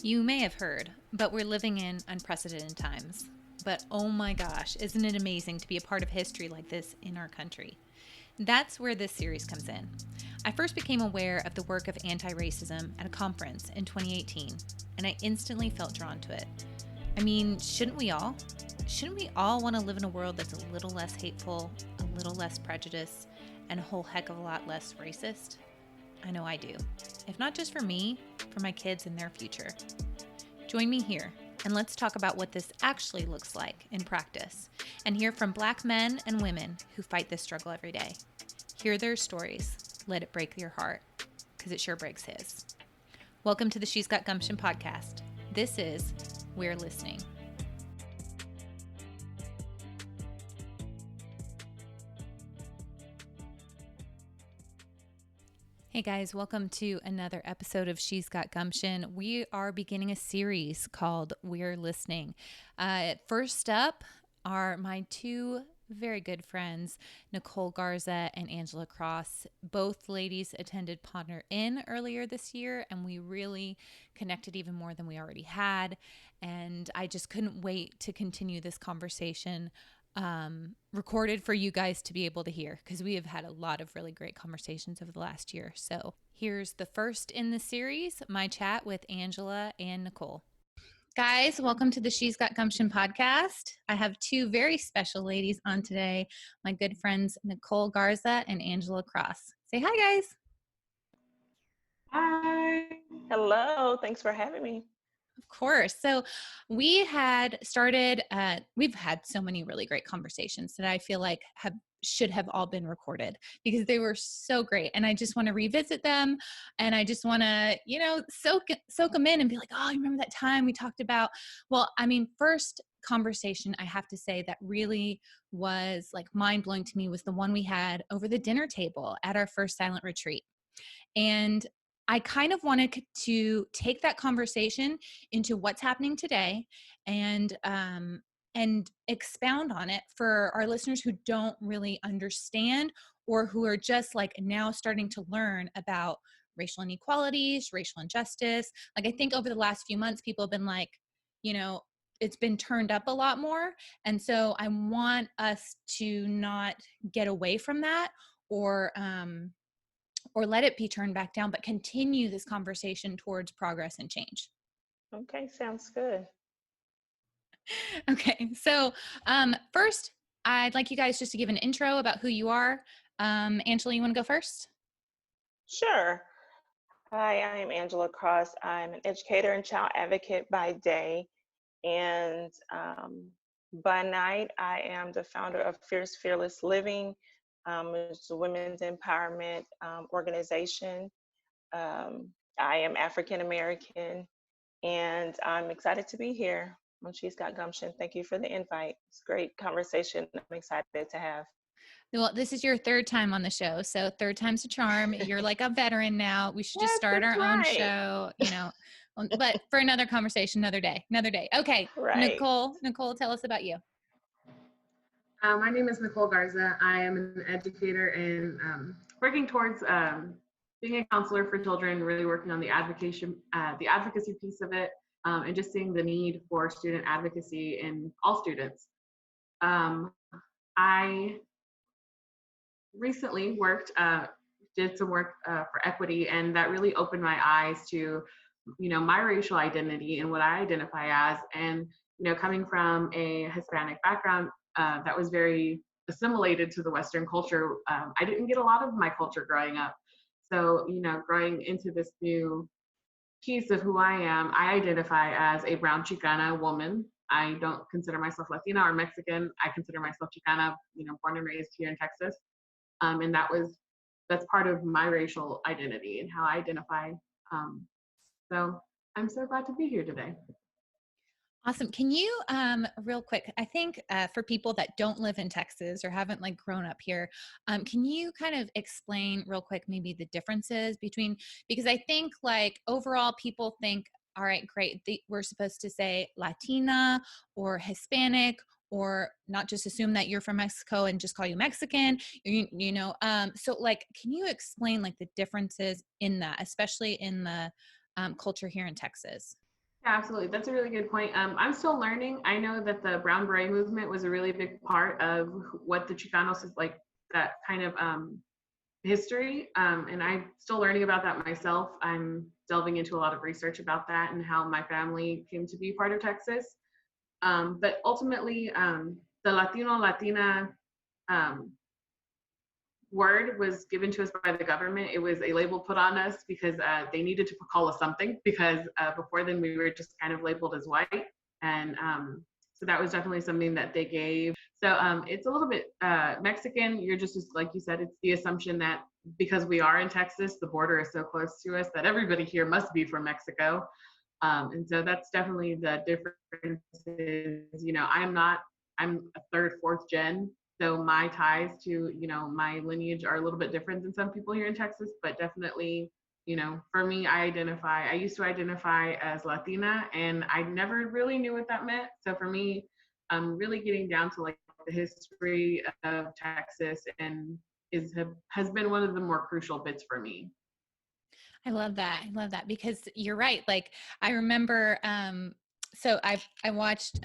You may have heard, but we're living in unprecedented times. But oh my gosh, isn't it amazing to be a part of history like this in our country? That's where this series comes in. I first became aware of the work of anti-racism at a conference in 2018, and I instantly felt drawn to it. I mean, shouldn't we all? Shouldn't we all want to live in a world that's a little less hateful, a little less prejudiced, and a whole heck of a lot less racist? I know I do. If not just for me, for my kids and their future. Join me here, and let's talk about what this actually looks like in practice, and hear from Black men and women who fight this struggle every day. Hear their stories. Let it break your heart, because it sure breaks his. Welcome to the She's Got Gumption podcast. This is We're Listening. Hey guys, welcome to another episode of She's Got Gumption. We are beginning a series called We're Listening. First up are my two very good friends, Nicole Garza and Angela Cross. Both ladies attended Ponder Inn earlier this year, and we really connected even more than we already had. And I just couldn't wait to continue this conversation recorded for you guys to be able to hear, because we have had a lot of really great conversations over the last year. So here's the first in the series, my chat with Angela and Nicole. Guys, welcome to the She's Got Gumption podcast. I have two very special ladies on today, my good friends Nicole Garza and Angela Cross. Say hi, guys. Hi. Hello. Thanks for having me. Of course. So we had started, we've had so many really great conversations that I feel like should have all been recorded because they were so great. And I just want to revisit them. And I just want to, soak them in and be like, oh, you remember that time we talked about, first conversation I have to say that really was like mind blowing to me was the one we had over the dinner table at our first silent retreat. And I kind of wanted to take that conversation into what's happening today and expound on it for our listeners who don't really understand or who are just like now starting to learn about racial inequalities, racial injustice. Like I think over the last few months, people have been like, it's been turned up a lot more. And so I want us to not get away from that or let it be turned back down, but continue this conversation towards progress and change. Okay, sounds good. Okay, so first, I'd like you guys just to give an intro about who you are. Angela, you want to go first? Sure. Hi, I am Angela Cross. I'm an educator and child advocate by day. And by night, I am the founder of Fierce Fearless Living. It's a women's empowerment organization. I am African American, and I'm excited to be here on She's Got Gumption. Thank you for the invite. It's a great conversation I'm excited to have. Well, this is your third time on the show, so third time's a charm. You're like a veteran now. We should just start our own show, but for another conversation, another day. Okay, Right. Nicole, tell us about you. My name is Nicole Garza. I am an educator and working towards being a counselor for children, really working on the advocacy piece of it, and just seeing the need for student advocacy in all students. I recently did some work for equity, and that really opened my eyes to, my racial identity and what I identify as. And, coming from a Hispanic background, that was very assimilated to the Western culture. I didn't get a lot of my culture growing up. So, growing into this new piece of who I am, I identify as a brown Chicana woman. I don't consider myself Latina or Mexican. I consider myself Chicana, born and raised here in Texas. And that's part of my racial identity and how I identify. So I'm so glad to be here today. Awesome. Can you, real quick, I think for people that don't live in Texas or haven't like grown up here, can you kind of explain real quick maybe the differences because I think like overall people think, all right, great, we're supposed to say Latina or Hispanic, or not just assume that you're from Mexico and just call you Mexican, so like, can you explain like the differences in that, especially in the culture here in Texas? Yeah, absolutely. That's a really good point. I'm still learning. I know that the brown beret movement was a really big part of what the Chicanos is like, that kind of history. And I'm still learning about that myself. I'm delving into a lot of research about that and how my family came to be part of Texas. But ultimately, the Latino, Latina um, word was given to us by the government. It was a label put on us because they needed to call us something, because before then we were just kind of labeled as white. And so that was definitely something that they gave. So it's a little bit Mexican. You're just like you said, it's the assumption that because we are in Texas, the border is so close to us that everybody here must be from Mexico. And so that's definitely the difference. Is, I'm a third, fourth gen, so my ties to, my lineage are a little bit different than some people here in Texas, but definitely, for me, I used to identify as Latina, and I never really knew what that meant. So for me, really getting down to like the history of Texas and has been one of the more crucial bits for me. I love that. I love that because you're right. Like I remember, so I watched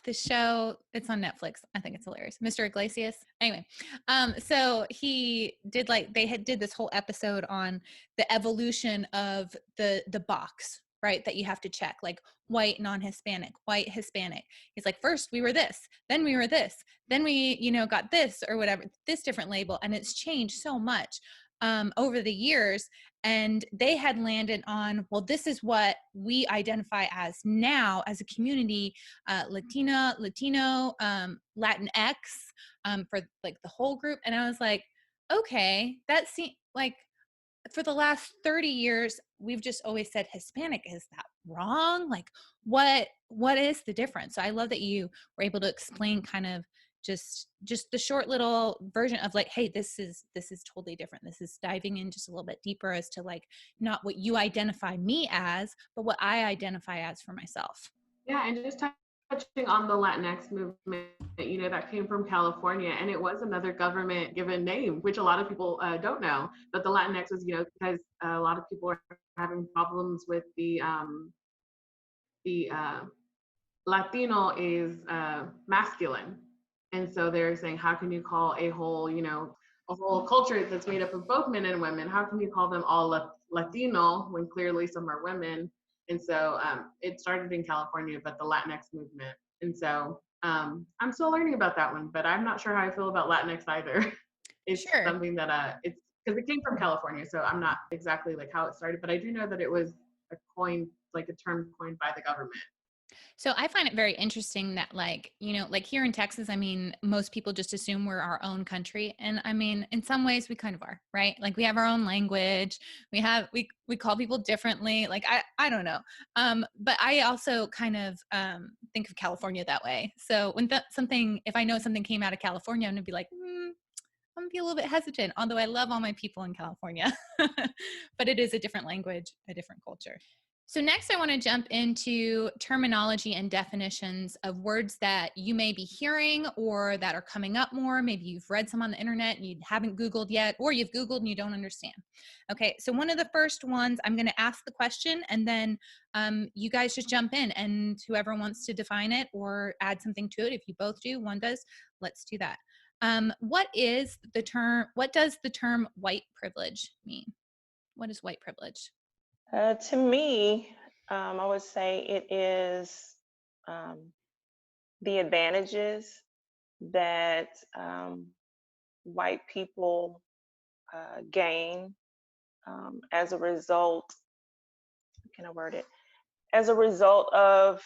this show. It's on Netflix. I think it's hilarious. Mr. Iglesias. Anyway, so he did like they had did this whole episode on the evolution of the box, right? That you have to check, like white, non-Hispanic, white, Hispanic. He's like, first we were this, then we were this, then we, got this or whatever, this different label, and it's changed so much over the years. And they had landed on, well, this is what we identify as now as a community, Latina, Latino, Latinx, for like the whole group. And I was like, okay, that seems like for the last 30 years, we've just always said Hispanic. Is that wrong? Like what is the difference? So I love that you were able to explain kind of just the short little version of like, hey, this is totally different. This is diving in just a little bit deeper as to like not what you identify me as, but what I identify as for myself. Yeah, and just touching on the Latinx movement, that came from California, and it was another government given name, which a lot of people don't know. But the Latinx was, because a lot of people are having problems with the Latino is masculine, and so they're saying, how can you call a whole culture that's made up of both men and women? How can you call them all Latino when clearly some are women? And so it started in California, but the Latinx movement. And so I'm still learning about that one, but I'm not sure how I feel about Latinx either. It's Sure. something that it's because it came from California, so I'm not exactly like how it started, but I do know that it was a term coined by the government. So I find it very interesting that like, like here in Texas, I mean, most people just assume we're our own country. And I mean, in some ways we kind of are, right? Like we have our own language. We call people differently. Like I don't know. But I also kind of think of California that way. So when if I know something came out of California, I'm gonna be like, I'm gonna be a little bit hesitant, although I love all my people in California. But it is a different language, a different culture. So next I want to jump into terminology and definitions of words that you may be hearing or that are coming up more. Maybe you've read some on the internet and you haven't Googled yet, or you've Googled and you don't understand. Okay, so one of the first ones, I'm going to ask the question and then you guys just jump in, and whoever wants to define it or add something to it, if you both do, one does, let's do that. What does the term white privilege mean? What is white privilege? To me, I would say it is um, the advantages that white people gain as a result, how can I word it? As a result of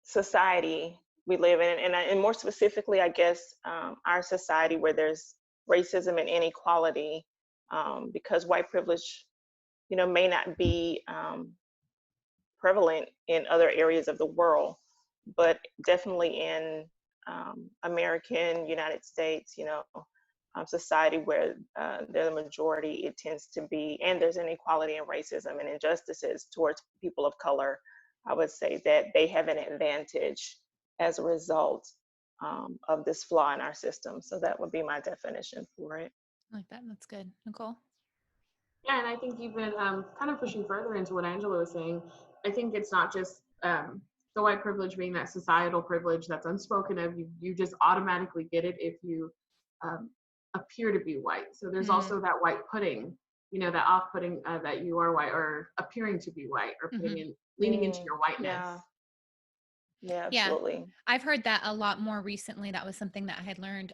society we live in, and more specifically, I guess, our society where there's racism and inequality, because white privilege, may not be prevalent in other areas of the world, but definitely in American, United States, society where they're the majority, it tends to be, and there's inequality and racism and injustices towards people of color. I would say that they have an advantage as a result of this flaw in our system. So that would be my definition for it. I like that. That's good. Nicole? Yeah, and I think even kind of pushing further into what Angela was saying, I think it's not just the white privilege being that societal privilege that's unspoken of. You just automatically get it if you um, appear to be white. So there's Mm, also that white pudding, that off-putting that you are white or appearing to be white or putting hmm. in leaning into your whiteness. Yeah, yeah, Yeah, absolutely. I've heard that a lot more recently. That was something that I had learned,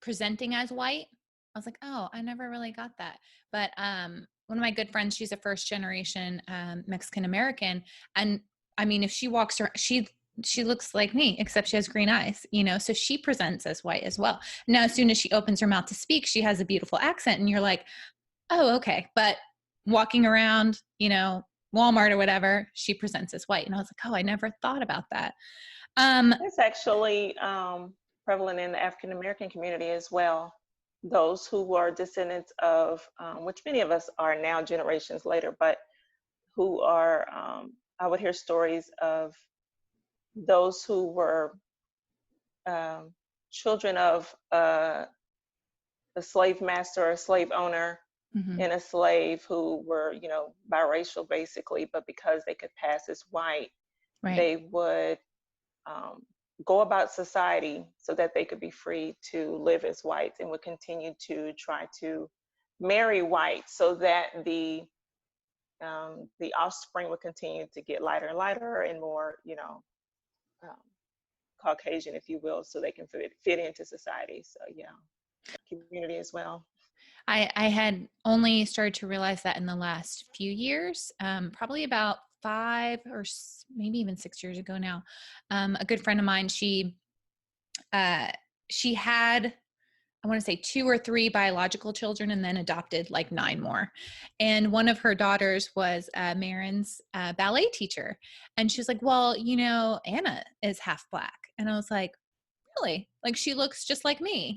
presenting as white. I was like, oh, I never really got that. But one of my good friends, she's a first generation Mexican American, and I mean, if she walks around, she looks like me, except she has green eyes, so she presents as white as well. Now, as soon as she opens her mouth to speak, she has a beautiful accent, and you're like, oh, okay. But walking around, Walmart or whatever, she presents as white, and I was like, oh, I never thought about that. It's actually prevalent in the African American community as well. Those who are descendants of, which many of us are now generations later, but who are, I would hear stories of those who were um, children of a slave master or a slave owner Mhm. and a slave who were, biracial basically, but because they could pass as white, Right. they would um, go about society so that they could be free to live as whites and would continue to try to marry whites so that the offspring would continue to get lighter and lighter and more, um, Caucasian, if you will, so they can fit into society. So yeah, community as well. I had only started to realize that in the last few years, probably about 5 or maybe even 6 years ago now. A good friend of mine, uh, she had, I want to say 2 or 3 biological children and then adopted like 9 more. And one of her daughters was Marin's ballet teacher. And she was like, well, Anna is half black. And I was like, really? Like she looks just like me,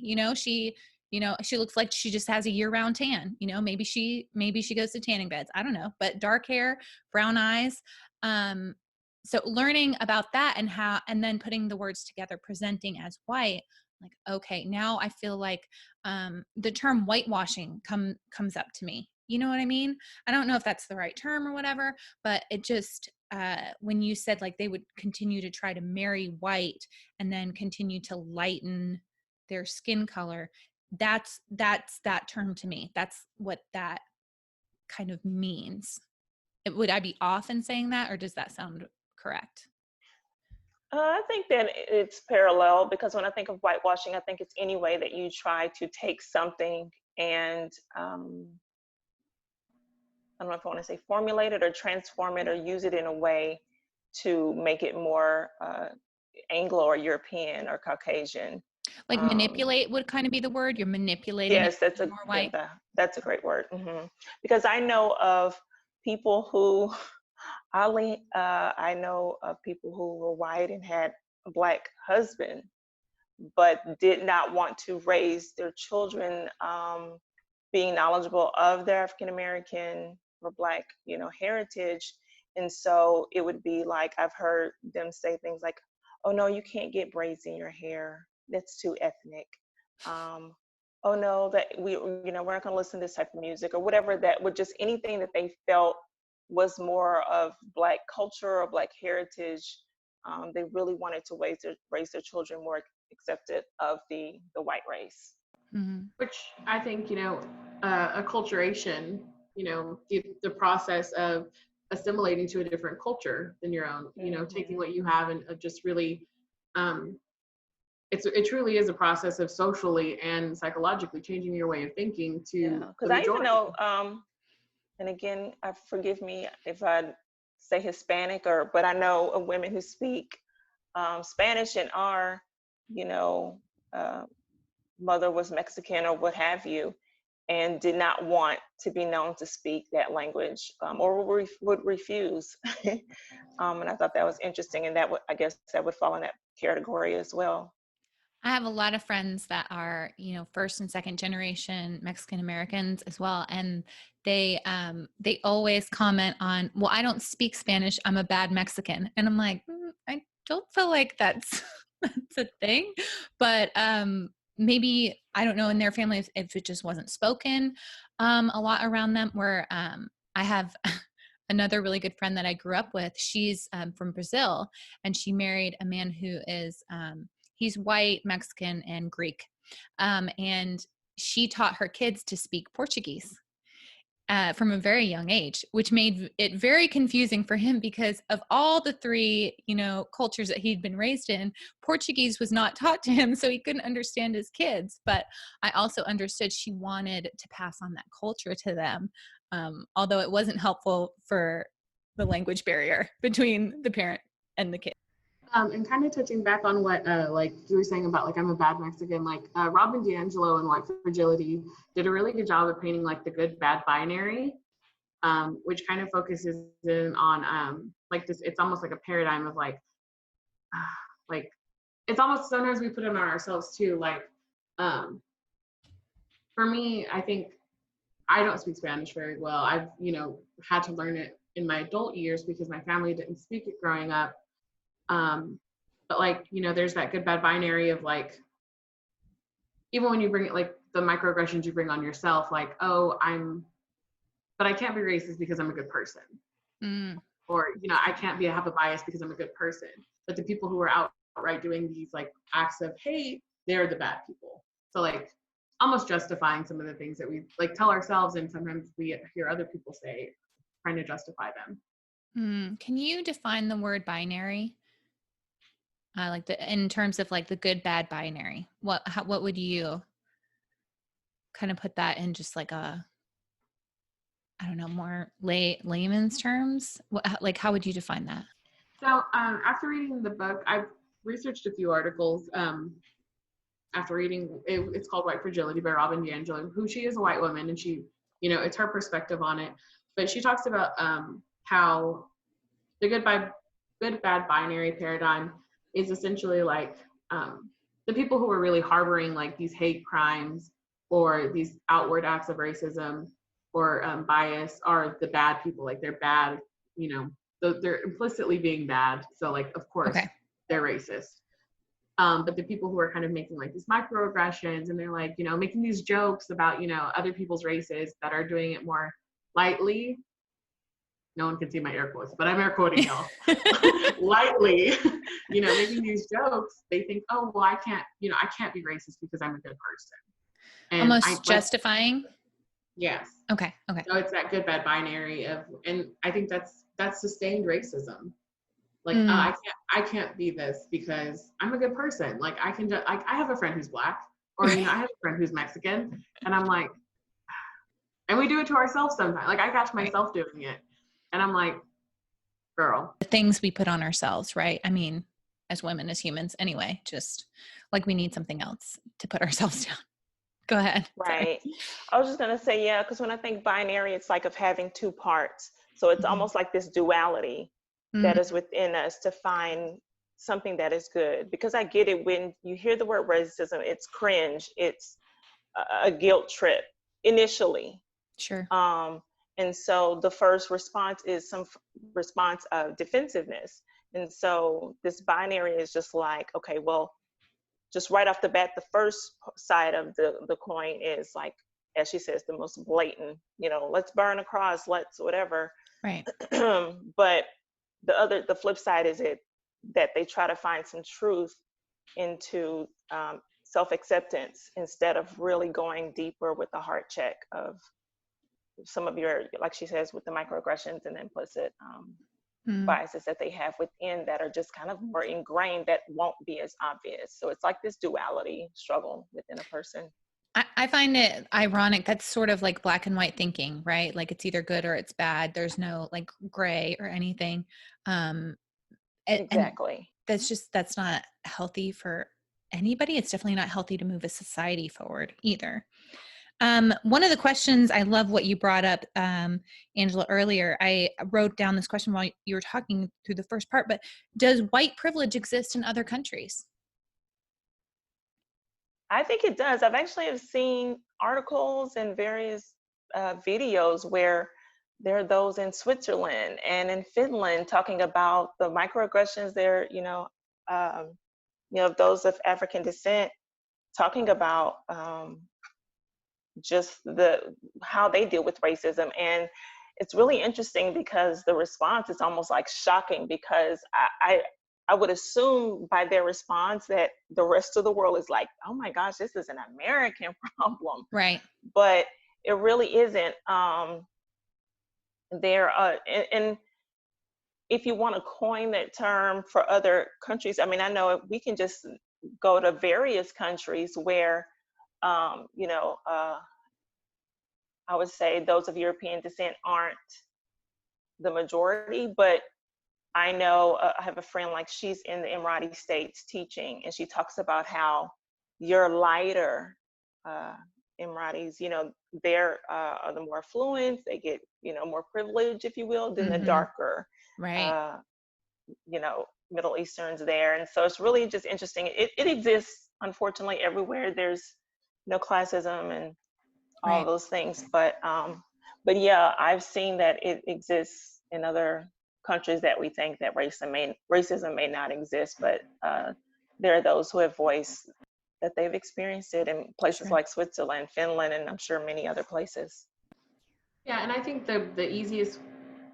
she looks like she just has a year-round tan. Maybe she goes to tanning beds. I don't know, but dark hair, brown eyes. So learning about that and then putting the words together, presenting as white, like, okay, now I feel like the term whitewashing comes up to me. You know what I mean? I don't know if that's the right term or whatever, but it just when you said like they would continue to try to marry white and then continue to lighten their skin color, that's that term to me. That's what that kind of means. Would I be off in saying that, or does that sound correct? I think that it's parallel because when I think of whitewashing, I think it's any way that you try to take something and I don't know if I want to say formulate it or transform it or use it in a way to make it more Anglo or European or Caucasian. Like Um, manipulate would kind of be the word. You're manipulating it yes, to be more white. that's a great word. Because I know of people who I know of people who were white and had a black husband, but did not want to raise their children being knowledgeable of their African American or black, heritage. And so it would be like I've heard them say things like, "Oh no, you can't get braids in your hair. That's too ethnic." Um, oh no, that we're not going to listen to this type of music or whatever. That would just anything that they felt was more of black culture or black heritage. They really wanted to raise their children more accepted of the white race. Mm-hmm. Which I think, acculturation, the process of assimilating to a different culture than your own, taking Hmm. what you have and just really, um, it truly is a process of socially and psychologically changing your way of thinking Yeah, to because the I even majority. know, and again, forgive me if I say Hispanic but I know of women who speak Spanish and are, you know, uh, mother was Mexican or what have you, and did not want to be known to speak that language or would refuse. And I thought that was interesting, and I guess that would fall in that category as well. I have a lot of friends that are, first and second generation Mexican Americans as well. And they always comment on, well, I don't speak Spanish. I'm a bad Mexican. And I'm like, I don't feel like that's, that's a thing. But, maybe, I don't know, in their family, if it just wasn't spoken a lot around them, where I have another really good friend that I grew up with. She's from Brazil, and she married a man who is, he's white, Mexican, and Greek. And she taught her kids to speak Portuguese from a very young age, which made it very confusing for him, because of all the three, cultures that he'd been raised in, Portuguese was not taught to him, so he couldn't understand his kids. But I also understood she wanted to pass on that culture to them, although it wasn't helpful for the language barrier between the parent and the kid. And kind of touching back on what like you were saying about like I'm a bad Mexican, like Robin DiAngelo in White Fragility did a really good job of painting like the good bad binary, which kind of focuses in on like this. It's almost like a paradigm of like it's almost sometimes we put it on ourselves too. Like for me, I think I don't speak Spanish very well. I've had to learn it in my adult years because my family didn't speak it growing up. But like, there's that good bad binary of like, even when you bring it, like the microaggressions you bring on yourself, like, oh, but I can't be racist because I'm a good person. Or, I can't have a bias because I'm a good person. But the people who are outright doing these like acts of hate, they're the bad people. So like almost justifying some of the things that we like tell ourselves, and sometimes we hear other people say, trying to justify them. Can you define the word binary? Like in terms of like the good bad binary, what would you kind of put that in, just like a, I don't know, more layman's terms? How would you define that? So after reading the book, I've researched a few articles. After reading it's called White Fragility by Robin DiAngelo, who she is a white woman, and she, it's her perspective on it. But she talks about how the good bad binary paradigm is essentially like the people who are really harboring like these hate crimes or these outward acts of racism or bias are the bad people. Like they're bad, they're implicitly being bad. So like, of course, they're racist. But the people who are kind of making like these microaggressions, and they're like, making these jokes about, other people's races that are doing it more lightly. No one can see my air quotes, but I'm air quoting y'all. Lightly, making these jokes, they think, oh, well, I can't be racist because I'm a good person. And almost justifying. Yes. Okay. So it's that good bad binary of, and I think that's sustained racism. Like I can't be this because I'm a good person. Like I can just like I have a friend who's Black, or I have a friend who's Mexican, and I'm like, and we do it to ourselves sometimes. Like I catch myself doing it. And I'm like, girl. The things we put on ourselves, right? I mean, as women, as humans anyway, just like we need something else to put ourselves down. Go ahead. Right. Sorry. I was just going to say, yeah, because when I think binary, it's like of having two parts. So it's almost like this duality that is within us to find something that is good. Because I get it, when you hear the word racism, it's cringe. It's a guilt trip initially. Sure. And so the first response is some response of defensiveness. And so this binary is just like, okay, well, just right off the bat, the first side of the coin is like, as she says, the most blatant, let's burn a cross, let's whatever. Right. But the flip side is that they try to find some truth into self-acceptance instead of really going deeper with the heart check of some of your, like she says, with the microaggressions and implicit biases that they have within that are just kind of more ingrained that won't be as obvious. So it's like this duality struggle within a person. I find it ironic. That's sort of like black and white thinking, right? Like it's either good or it's bad. There's no like gray or anything. Exactly. And that's not healthy for anybody. It's definitely not healthy to move a society forward either. One of the questions, I love what you brought up, Angela, earlier. I wrote down this question while you were talking through the first part, but does white privilege exist in other countries? I think it does. I've actually seen articles and various videos where there are those in Switzerland and in Finland talking about the microaggressions there, those of African descent talking about just how they deal with racism. And it's really interesting because the response is almost like shocking, because I would assume by their response that the rest of the world is like, oh my gosh, this is an American problem. Right. But it really isn't. And if you want to coin that term for other countries, I mean, I know we can just go to various countries where, you know, I would say those of European descent aren't the majority, but I know I have a friend, like, she's in the Emirati states teaching, and she talks about how your lighter uh, Emiratis, you know, they're are the more affluent, they get, you know, more privilege, if you will, than the darker, Right. uh, you know, Middle Easterns there. And so it's really just interesting. It exists, unfortunately, everywhere. There's no classism and all Right. those things, but yeah, I've seen that it exists in other countries that we think that racism may not exist, but there are those who have voiced that they've experienced it in places Sure. like Switzerland, Finland, and I'm sure many other places. Yeah, and I think the easiest,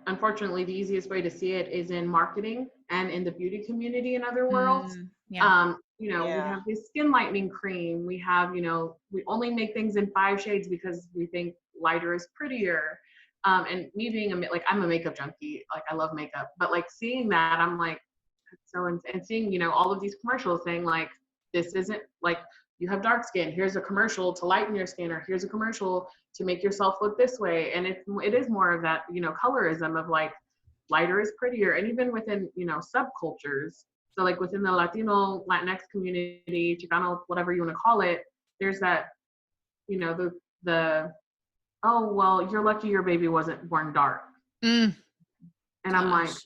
unfortunately, the easiest way to see it is in marketing and in the beauty community in other worlds. Yeah. You know, we Yeah. have this skin lightening cream. We have, you know, we only make things in 5 shades because we think lighter is prettier. And me being like, I'm a makeup junkie, like I love makeup, but like seeing that, I'm like, so, and seeing, you know, all of these commercials saying like, this isn't like, you have dark skin, here's a commercial to lighten your skin, or here's a commercial to make yourself look this way. And it is more of that, you know, colorism of like, lighter is prettier. And even within, you know, subcultures, so like within the Latino, Latinx community, Chicano, whatever you want to call it, there's that, you know, the oh, well, you're lucky your baby wasn't born dark. And I'm like, Gosh.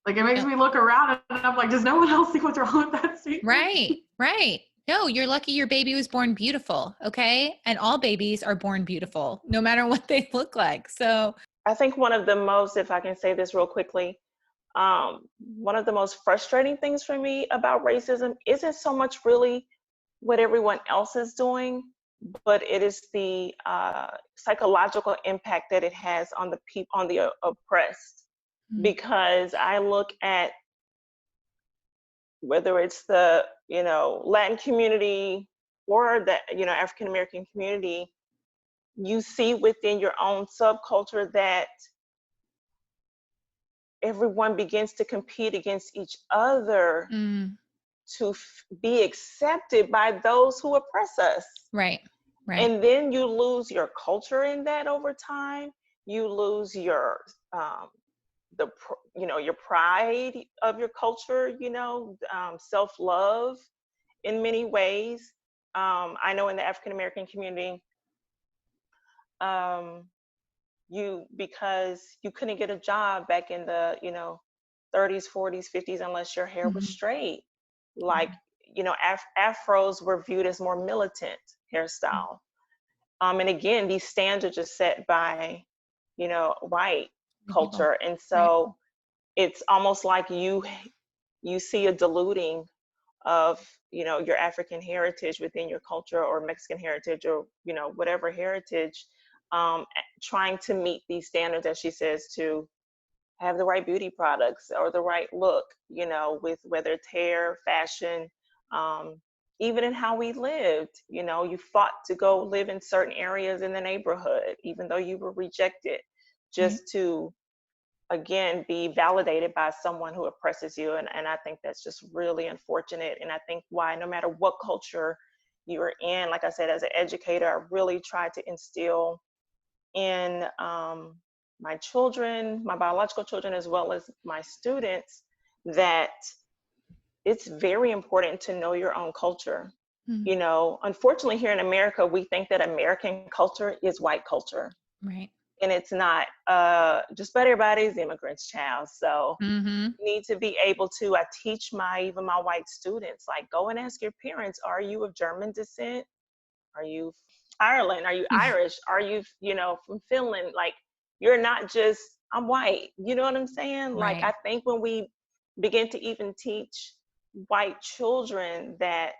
like, it makes me look around and I'm like, does no one else see what's wrong with that statement? Right. Right. No, you're lucky your baby was born beautiful. Okay. And all babies are born beautiful, no matter what they look like. So, I think one of the most, if I can say this real quickly, one of the most frustrating things for me about racism isn't so much really what everyone else is doing, but it is the psychological impact that it has on the people, on the oppressed. Because I look at whether it's the, you know, Latin community or the, you know, African American community, you see within your own subculture that everyone begins to compete against each other to be accepted by those who oppress us. right. Right. And then you lose your culture in that over time. You lose your you know, your pride of your culture, you know, self-love in many ways. I know in the African American community, because you couldn't get a job back in the, you know, 30s, 40s, 50s unless your hair was straight. Like, you know, afros were viewed as more militant hairstyle. And again, these standards are set by, you know, white culture. And so it's almost like you see a diluting of, you know, your African heritage within your culture, or Mexican heritage, or, you know, whatever heritage, trying to meet these standards, as she says, to have the right beauty products or the right look, you know, with whether it's hair, fashion, even in how we lived. You know, you fought to go live in certain areas in the neighborhood, even though you were rejected, just to, again, be validated by someone who oppresses you. And I think that's just really unfortunate. And I think why, no matter what culture you're in, like I said, as an educator, I really try to instill in my children, my biological children, as well as my students, that it's very important to know your own culture. You know, unfortunately, here in America, we think that American culture is white culture. Right. And it's not. Just about everybody's immigrants, child. So you need to be able to, I teach even my white students, like, go and ask your parents, are you of German descent? Are you Ireland? Are you Irish? Are you, you know, from Finland? Like, you're not just, I'm white. You know what I'm saying? Like, Right. I think when we begin to even teach white children that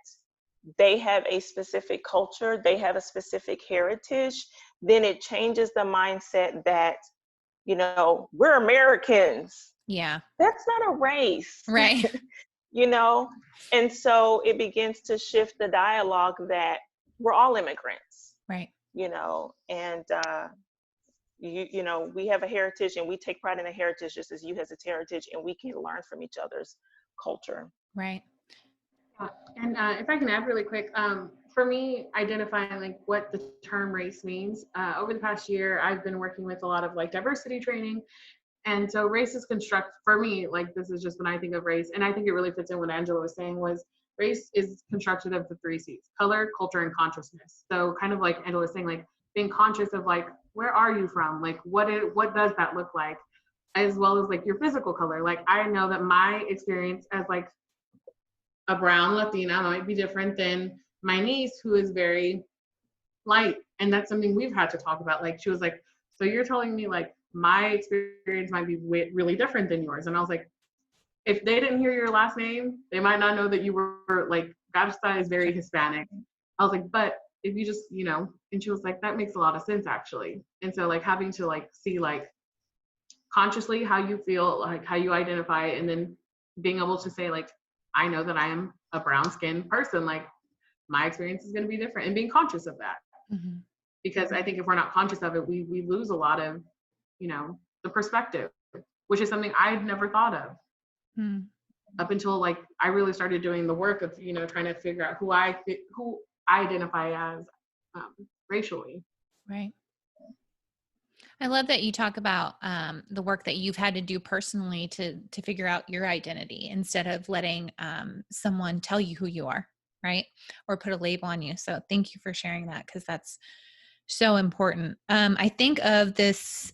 they have a specific culture, they have a specific heritage, then it changes the mindset that, we're Americans. Yeah. That's not a race, Right. you know? And so it begins to shift the dialogue that we're all immigrants, Right. and we have a heritage and we take pride in a heritage just as you has a heritage, and we can learn from each other's culture. Right. And if I can add really quick, for me, identifying like what the term race means, over the past year, I've been working with a lot of like diversity training. And so race is for me, like this is just when I think of race, and I think it really fits in what Angela was saying, was race is constructed of the 3 C's: color, culture, and consciousness. So kind of like Angela was saying, like being conscious of like, where are you from? Like what does that look like? As well as like your physical color. Like I know that my experience as like a brown Latina might be different than my niece, who is very light. And that's something we've had to talk about. Like she was like, so you're telling me like my experience might be really different than yours. And I was like, if they didn't hear your last name, they might not know that you were like, Gabsta is very Hispanic. I was like, but if you just, and she was like, that makes a lot of sense actually. And so like having to like see like consciously how you feel, like how you identify, and then being able to say like, I know that I am a brown skinned person, like my experience is going to be different, and being conscious of that. Mm-hmm. Because I think if we're not conscious of it, we lose a lot of, the perspective, which is something I'd never thought of up until like I really started doing the work of, trying to figure out who I identify as racially. Right. I love that you talk about the work that you've had to do personally to figure out your identity instead of letting someone tell you who you are, right? Or put a label on you. So thank you for sharing that, because that's so important. I think of this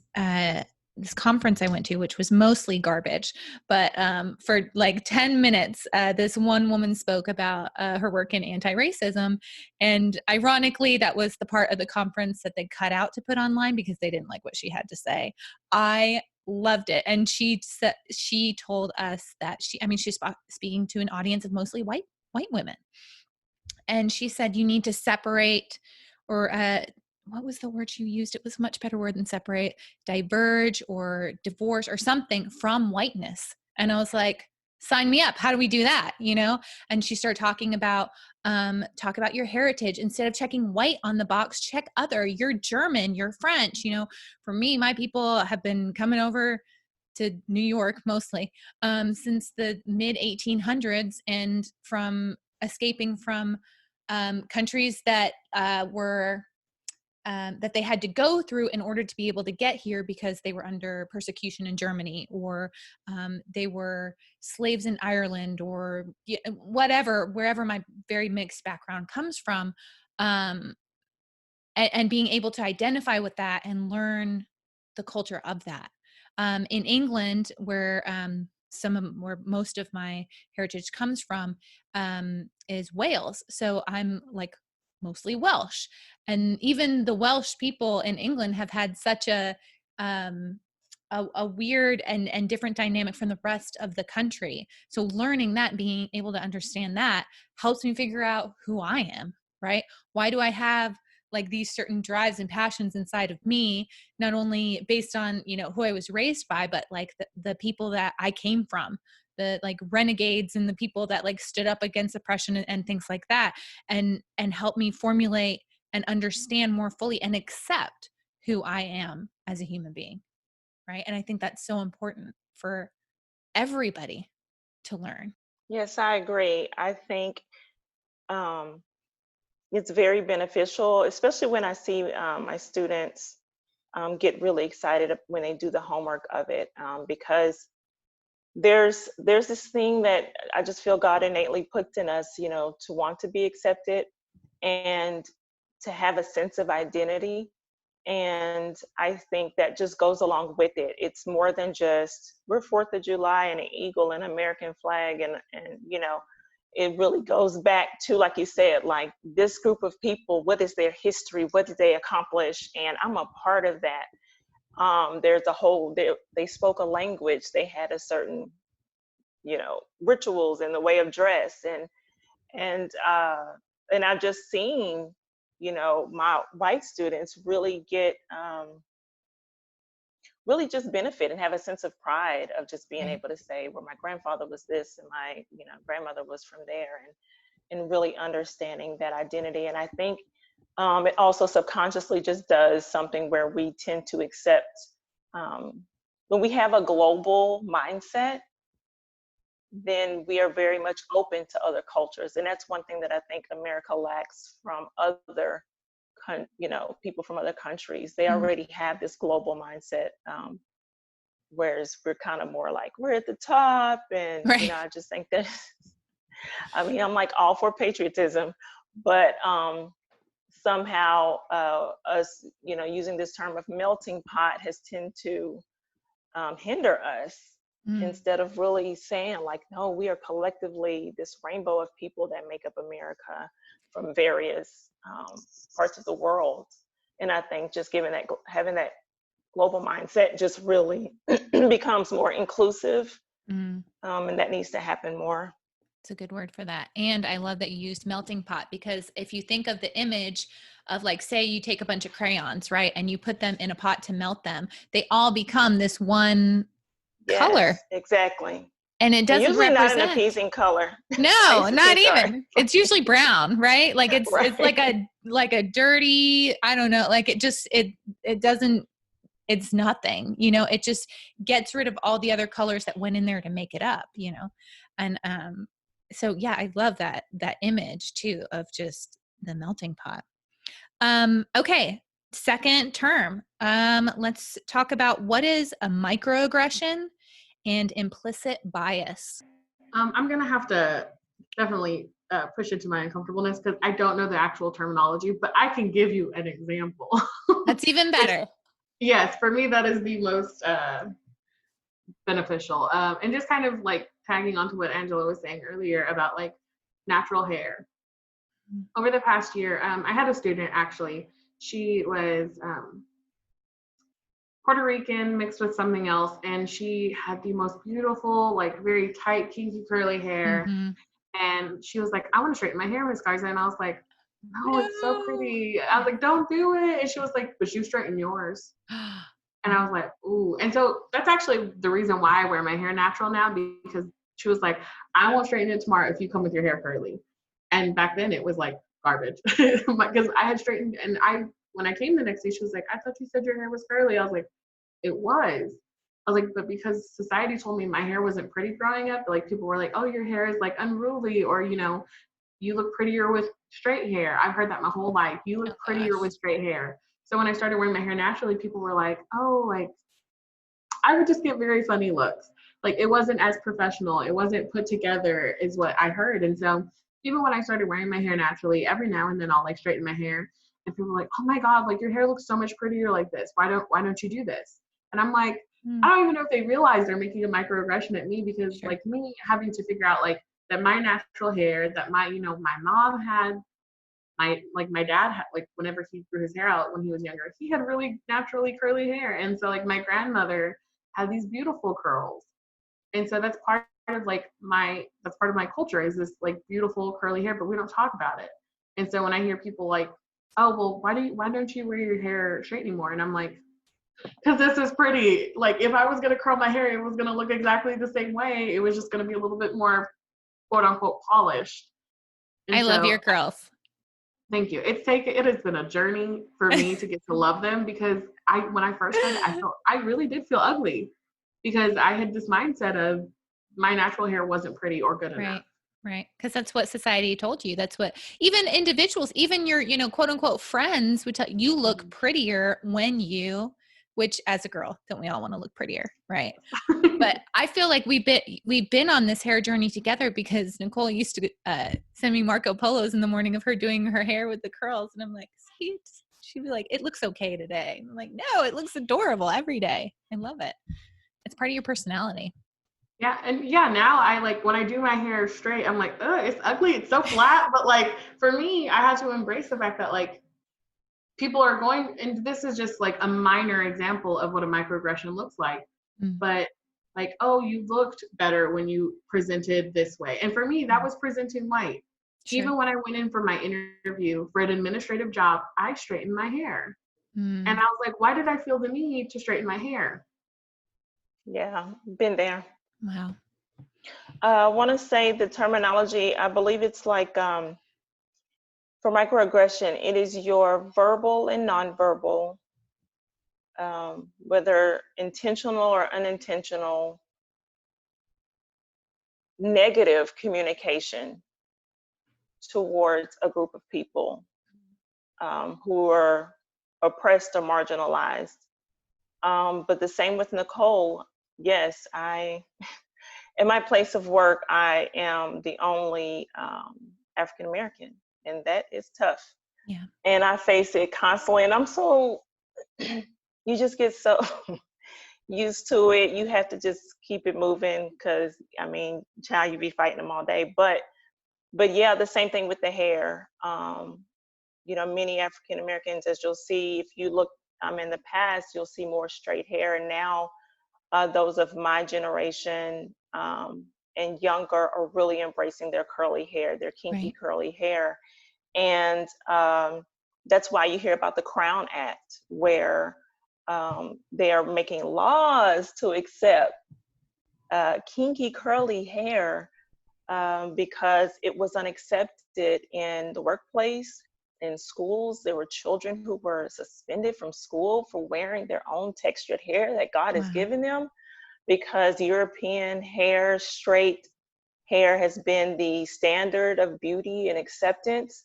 conference I went to, which was mostly garbage, but for like 10 minutes, this one woman spoke about her work in anti-racism. And ironically, that was the part of the conference that they cut out to put online because they didn't like what she had to say. I loved it. And she told us that she's speaking to an audience of mostly white women. And she said, you need to separate, or what was the word you used? It was a much better word than separate, diverge or divorce or something from whiteness. And I was like, sign me up. How do we do that? And she started talking about, talk about your heritage. Instead of checking white on the box, check other. You're German, you're French. For me, my people have been coming over to New York mostly since the mid 1800s, and from escaping from countries that were that they had to go through in order to be able to get here because they were under persecution in Germany, or they were slaves in Ireland, or whatever, wherever my very mixed background comes from, and being able to identify with that and learn the culture of that. In England, where where most of my heritage comes from, is Wales. So I'm like mostly Welsh, and even the Welsh people in England have had such a weird and different dynamic from the rest of the country. So learning that, being able to understand that, helps me figure out who I am. Right? Why do I have like these certain drives and passions inside of me, not only based on, who I was raised by, but like the people that I came from, the like renegades and the people that like stood up against oppression and things like that, and help me formulate and understand more fully and accept who I am as a human being. Right. And I think that's so important for everybody to learn. Yes, I agree. I think it's very beneficial, especially when I see my students get really excited when they do the homework of it, because there's this thing that I just feel God innately puts in us, to want to be accepted and to have a sense of identity. And I think that just goes along with it. It's more than just we're 4th of July and an eagle and American flag, and it really goes back to, like you said, like this group of people, what is their history, what did they accomplish, and I'm a part of that. There's a whole, they spoke a language, they had a certain rituals and the way of dress, and I've just seen, my white students really get really just benefit and have a sense of pride of just being Right. able to say, well, my grandfather was this and my, grandmother was from there, and really understanding that identity. And I think it also subconsciously just does something where we tend to accept, when we have a global mindset, then we are very much open to other cultures. And that's one thing that I think America lacks from other, people from other countries. They Mm. already have this global mindset, whereas we're kind of more like, we're at the top. And, Right. I just think that, I mean, I'm like all for patriotism, but somehow us, using this term of melting pot has tend to hinder us, Mm. instead of really saying like, no, we are collectively this rainbow of people that make up America from various parts of the world. And I think just having that global mindset just really becomes more inclusive, Mm. and that needs to happen more. It's a good word for that. And I love that you used melting pot, because if you think of the image of, like, say you take a bunch of crayons, right, and you put them in a pot to melt them, they all become this one color. Yes, exactly. And it And doesn't usually not an represent. appeasing color. No, not Sorry. even. It's usually brown, right? Like it's Right. like a dirty, I don't know, like it doesn't, it's nothing, it just gets rid of all the other colors that went in there to make it up. And so yeah, I love that image too of just the melting pot. Okay, second term. Let's talk about what is a microaggression and implicit bias. I'm gonna have to definitely push it to my uncomfortableness because I don't know the actual terminology, but I can give you an example. That's even better. Yes, for me that is the most beneficial. And just kind of like tagging onto what Angela was saying earlier about like natural hair. Over the past year, I had a student actually. She was Puerto Rican mixed with something else, and she had the most beautiful, like very tight, kinky, curly hair. Mm-hmm. And she was like, I want to straighten my hair, Miss Garza. And I was like, no, it's so No. pretty. I was like, don't do it. And she was like, but you straighten yours. And I was like, ooh. And so that's actually the reason why I wear my hair natural now, because she was like, I won't straighten it tomorrow if you come with your hair curly. And back then it was like garbage because I had straightened, and when I came the next day, she was like, I thought you said your hair was curly. I was like, it was. I was like, but because society told me my hair wasn't pretty growing up, like people were like, oh, your hair is like unruly, or, you look prettier with straight hair. I've heard that my whole life. You look Oh prettier gosh. with straight hair. So when I started wearing my hair naturally, people were like, oh, like I would just get very funny looks. Like it wasn't as professional. It wasn't put together is what I heard. And so even when I started wearing my hair naturally, every now and then I'll like straighten my hair and people are like, oh my God, like your hair looks so much prettier like this. Why don't you do this? And I'm like, I don't even know if they realize they're making a microaggression at me, because Sure. like me having to figure out like that my natural hair, that my mom had, my dad had, like whenever he grew his hair out when he was younger, he had really naturally curly hair. And so like my grandmother had these beautiful curls. And so that's part of like that's part of my culture, is this like beautiful curly hair, but we don't talk about it. And so when I hear people like, oh, well, why don't you wear your hair straight anymore? And I'm like, because this is pretty. Like if I was going to curl my hair, it was going to look exactly the same way. It was just going to be a little bit more quote unquote polished. And I love so your girls. thank you. It has been a journey for me to get to love them, because when I first started, I really did feel ugly, because I had this mindset of my natural hair wasn't pretty or good enough. Right. Because that's what society told you. That's what even individuals, even your, quote unquote friends would tell you look prettier when which as a girl, don't we all want to look prettier? Right. But I feel like we've been on this hair journey together, because Nicole used to send me Marco Polos in the morning of her doing her hair with the curls. And I'm like, see, she'd be like, it looks okay today. And I'm like, no, it looks adorable every day. I love it. It's part of your personality. Yeah, and yeah, now I like when I do my hair straight, I'm like, ugh, it's ugly, it's so flat. But like for me, I had to embrace the fact that like people are going, and this is just like a minor example of what a microaggression looks like. Mm. But like, oh, you looked better when you presented this way. And for me, that was presenting white. Sure. Even when I went in for my interview for an administrative job, I straightened my hair. And I was like, why did I feel the need to straighten my hair? Yeah, been there. Wow. I want to say the terminology, I believe it's like for microaggression, it is your verbal and nonverbal, whether intentional or unintentional, negative communication towards a group of people who are oppressed or marginalized. But the same with Nicole. Yes, in my place of work, I am the only African American, and that is tough. Yeah. And I face it constantly, and I'm so, you just get so used to it. You have to just keep it moving because, I mean, child, you be fighting them all day. But yeah, the same thing with the hair. You know, many African Americans, as you'll see, if you look in the past, you'll see more straight hair. And now those of my generation and younger are really embracing their curly hair, their kinky curly hair. And that's why you hear about the Crown Act, where they are making laws to accept kinky curly hair because it was unaccepted in the workplace, in schools. There were children who were suspended from school for wearing their own textured hair that God has given them, because European hair, straight hair, has been the standard of beauty and acceptance.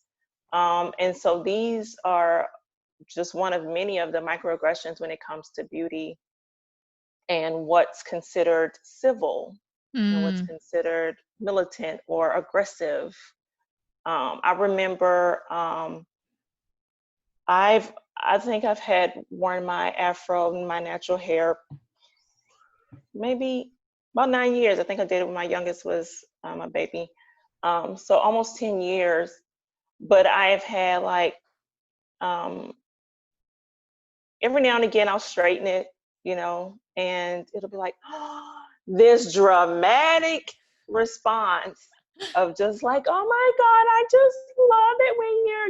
And so these are just one of many of the microaggressions when it comes to beauty and what's considered civil and what's considered militant or aggressive. I remember I think I've had worn my afro, my natural hair, maybe about 9 years. I think I did it when my youngest was a baby. So almost 10 years. But I have had like every now and again I'll straighten it, you know, and it'll be like, oh, this dramatic response of just like, oh my God, I just love it when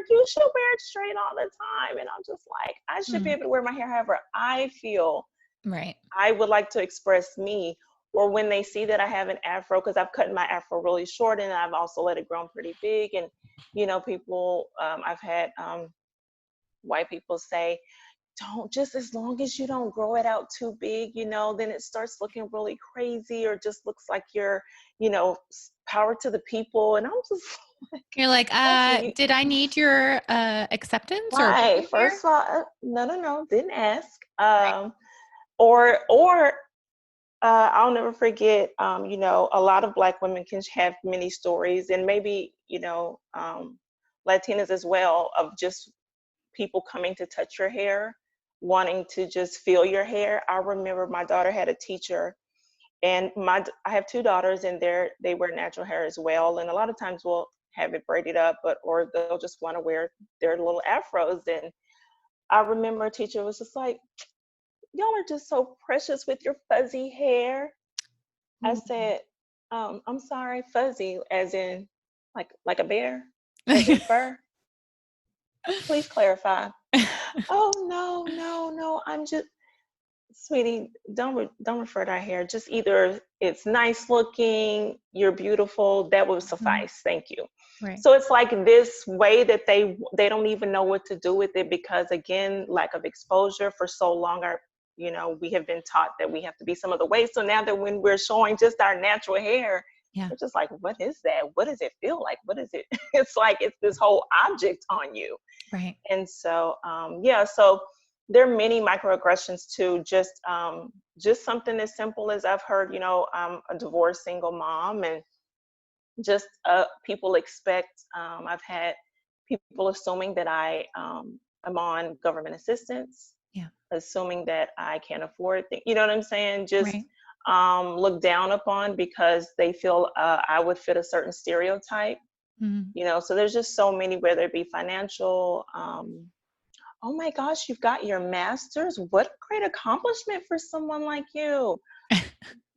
you should wear it straight all the time. And I'm just like, I should be able to wear my hair however I feel. Right. I would like to express me. Or when they see that I have an afro, because I've cut my afro really short and I've also let it grow pretty big. And, you know, people, I've had white people say, don't, just as long as you don't grow it out too big, you know, then it starts looking really crazy or just looks like you're, you know, power to the people. And I'm just like, you're like, did I need your acceptance or right? First of all, no, didn't ask. Right. Or I'll never forget, you know, a lot of Black women can have many stories, and maybe, you know, Latinas as well, of just people coming to touch your hair, wanting to just feel your hair. I remember my daughter had a teacher, and I have 2 daughters, and they wear natural hair as well. And a lot of times we'll have it braided up, or they'll just want to wear their little afros. And I remember a teacher was just like, y'all are just so precious with your fuzzy hair. I said, I'm sorry, fuzzy, as in like a bear, as in fur. Please clarify. Oh no, I'm just, sweetie, don't refer to our hair. Just either it's nice looking, you're beautiful, that would suffice. Thank you. Right. So it's like this way that they don't even know what to do with it, because again, lack of exposure for so long. You know, we have been taught that we have to be some other way. So now that when we're showing just our natural hair, we're just like, what is that? What does it feel like? What is it? It's like it's this whole object on you. Right. And so, yeah, so there are many microaggressions too. Just something as simple as, I've heard, you know, I'm a divorced single mom, and just people expect, I've had people assuming that I am on government assistance, assuming that I can't afford things, you know what I'm saying? Just look down upon because they feel I would fit a certain stereotype. You know, so there's just so many, whether it be financial, oh my gosh, you've got your master's. What a great accomplishment for someone like you.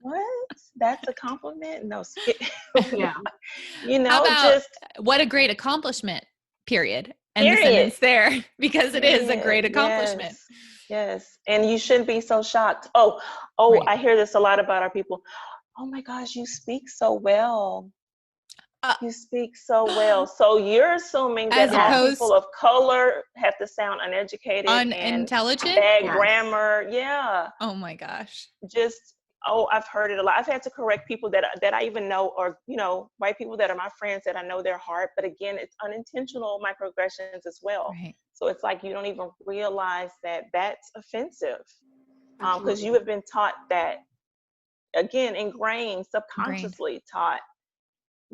what? That's a compliment? No, Yeah. How about just what a great accomplishment, period. And the period. sentence there, because it is a Period. great accomplishment. Yes. Yes. And you shouldn't be so shocked. Right. I hear this a lot about our people. Oh my gosh, you speak so well. You speak so well. So you're assuming that As all opposed people of color have to sound uneducated and unintelligent. bad Yes. grammar. Yeah. Oh my gosh. Just I've heard it a lot. I've had to correct people that I even know, or white people that are my friends that I know their heart. But again, it's unintentional microaggressions as well. Right. So it's like you don't even realize that that's offensive, because Absolutely. you have been taught that, again, ingrained, subconsciously taught